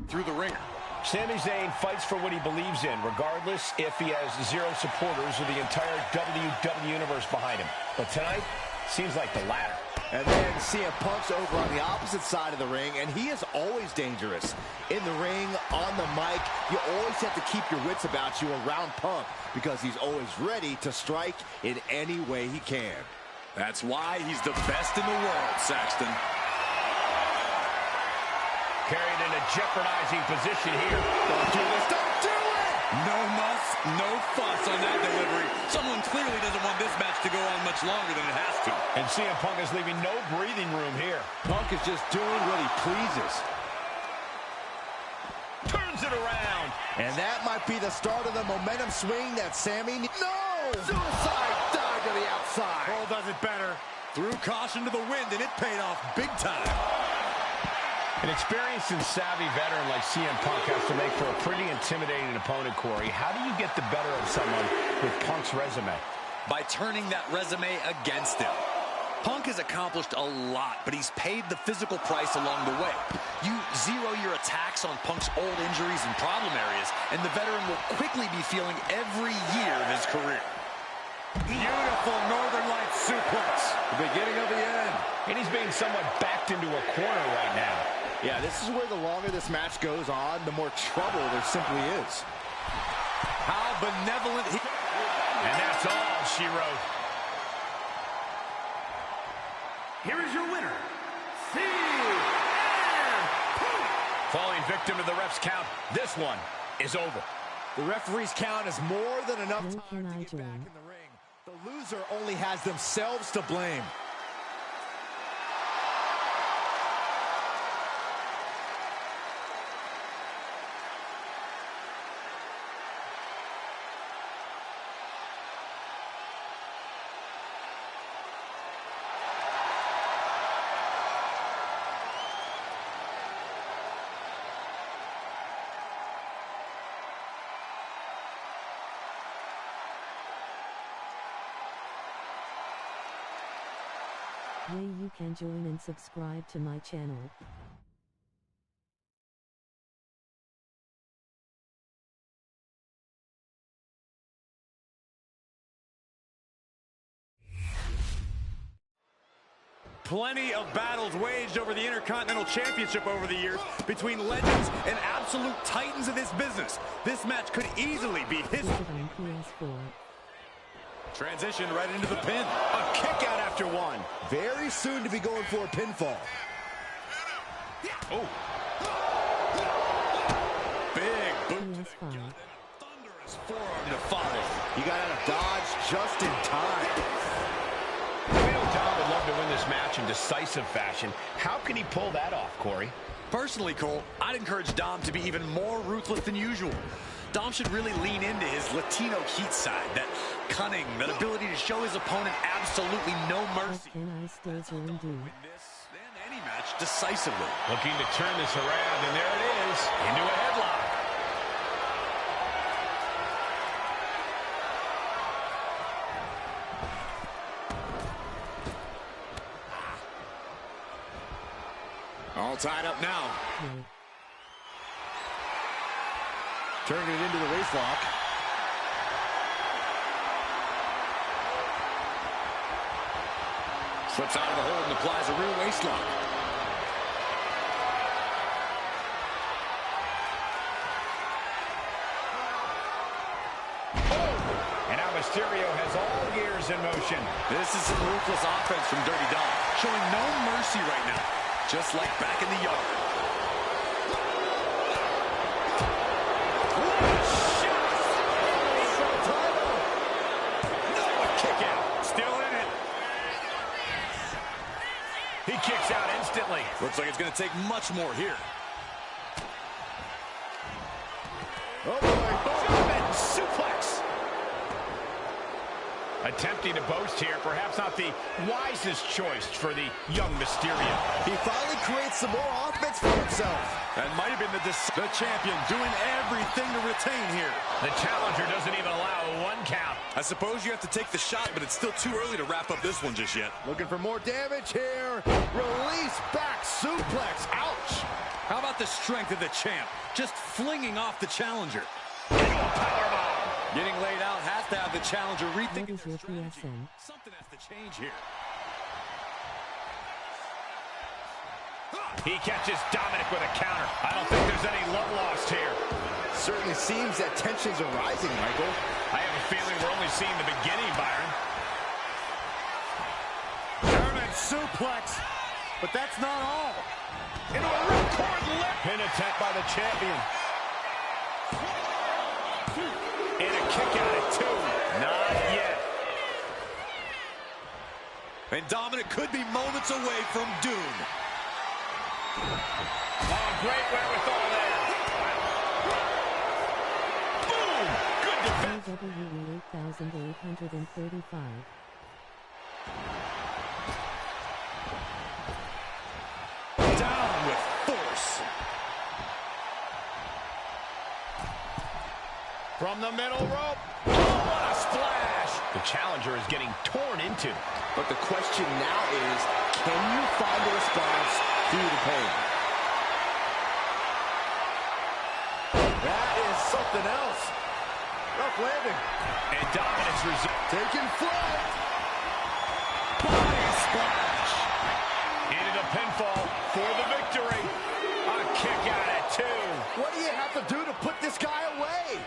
D: through the ringer.
B: Sami Zayn fights for what he believes in, regardless if he has zero supporters or the entire WWE Universe behind him. But tonight, seems like the latter.
C: And then CM Punk's over on the opposite side of the ring, and he is always dangerous. In the ring, on the mic, you always have to keep your wits about you around Punk because he's always ready to strike in any way he can.
D: That's why he's the best in the world, Saxton.
B: Carried in a jeopardizing position here.
C: Don't do this, don't do it!
D: No muss, no fuss on that delivery. Someone clearly doesn't want this match to go on much longer than it has to.
B: And CM Punk is leaving no breathing room here.
C: Punk is just doing what he pleases.
B: Turns it around.
C: And that might be the start of the momentum swing that Sami needs. No! Suicide dive to the outside.
F: Cole does it better.
D: Threw caution to the wind, and it paid off big time.
B: An experienced and savvy veteran like CM Punk has to make for a pretty intimidating opponent, Corey. How do you get the better of someone with Punk's resume?
D: By turning that resume against him. Punk has accomplished a lot, but he's paid the physical price along the way. You zero your attacks on Punk's old injuries and problem areas, and the veteran will quickly be feeling every year of his career.
F: Beautiful Northern Lights suplex.
C: The beginning of the end.
B: And he's being somewhat backed into a corner right now.
C: Yeah, this is where the longer this match goes on, the more trouble there simply is.
D: How benevolent he...
B: And that's all she wrote.
E: Here is your winner, CM Punk.
B: Falling victim to the ref's count, this one is over.
C: The referee's count is more than enough
A: When
C: time
A: can I
C: to get
A: join?
C: back in the ring. The loser only has themselves to blame.
A: You can join and subscribe to my channel.
F: Plenty of battles waged over the Intercontinental Championship over the years between legends and absolute titans of this business. This match could easily be his.
A: Visit on PS4.
D: Transition right into the pin.
B: A kick out after one.
C: Very soon to be going for a pinfall.
B: Oh.
D: Big boot.
A: PS5.
D: Thunderous forearm to follow.
C: You got out of dodge just in time.
B: We know Dom would love to win this match in decisive fashion. How can he pull that off, Corey?
D: Personally, Cole, I'd encourage Dom to be even more ruthless than usual. Dom should really lean into his Latino heat side, that cunning, that ability to show his opponent absolutely no
A: What
D: mercy.
A: can I still do?
D: Win this and any match decisively.
B: Looking to turn this around, and there it is, into a headlock.
D: All tied up now.
A: Okay.
C: Turning it into the waistlock.
D: Slips out of the hold and applies a rear waistlock.
B: And now Mysterio has all gears in motion.
D: This is some ruthless offense from Dirty Dom, showing no mercy right now, just like back in the yard.
B: He kicks out instantly.
D: Looks like it's going to take much more here.
C: Oh boy.
B: German suplex. Attempting to boast here, perhaps not the wisest choice for the young Mysterio.
C: He finally creates some more offense for himself.
D: That might have been the champion doing everything to retain here.
B: The challenger doesn't even allow a 1 count.
D: I suppose you have to take the shot, but it's still too early to wrap up this one just yet.
C: Looking for more damage here. Release back suplex. Ouch.
D: How about the strength of the champ? Just flinging off the challenger.
B: Powerbomb.
D: Getting laid out has to have the challenger rethink
A: What is your
D: strategy.
A: PSN?
D: Something has to change here.
B: He catches Dominic with a counter. I don't think there's any love lost here.
C: Certainly seems that tensions are rising, Michael.
B: I have a feeling we're only seeing the beginning, Byron.
F: German suplex, but that's not all.
B: Into a ripcord lip. Pin attempt by the champion. And a kick out at 2. Not yet.
D: And Dominic could be moments away from doom.
B: Oh, great wherewithal there. Boom! Good defense.
A: Wwe2k25.
D: Down with force.
B: From the middle rope. Oh, what a splash. The challenger is getting torn into.
C: But the question now is, can you find a response through the pain? That is something else. Rough landing.
B: And Dominic's
C: Taking flight.
B: body splash. Into the pinfall for the victory. A kick out at 2.
C: What do you have to do to put this guy away?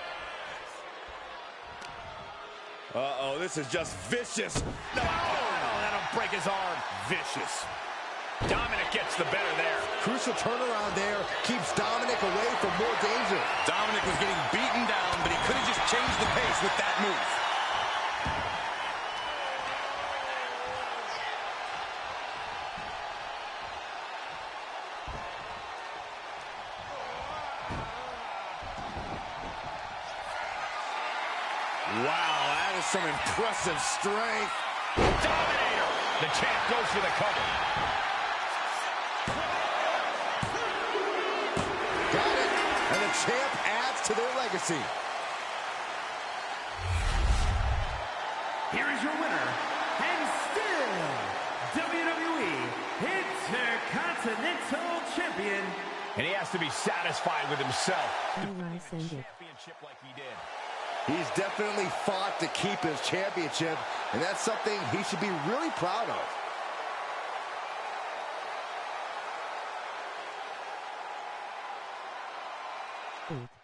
F: Uh-oh, this is just vicious.
B: No, that'll break his arm.
F: Vicious.
B: Dominic gets the better there.
C: Crucial turnaround there. Keeps Dominic away from more danger.
D: Dominic was getting beaten down, but he could have just changed the pace with that move.
F: Wow, that is some impressive strength.
B: Dominator. The champ goes for the cover.
C: Got it. And the champ adds to their legacy.
E: Here is your winner, and still WWE Intercontinental Champion.
B: And he has to be satisfied with himself.
A: How do I send it?
B: Championship like he did.
C: He's definitely fought to keep his championship, and that's something he should be really proud of.
A: Oops.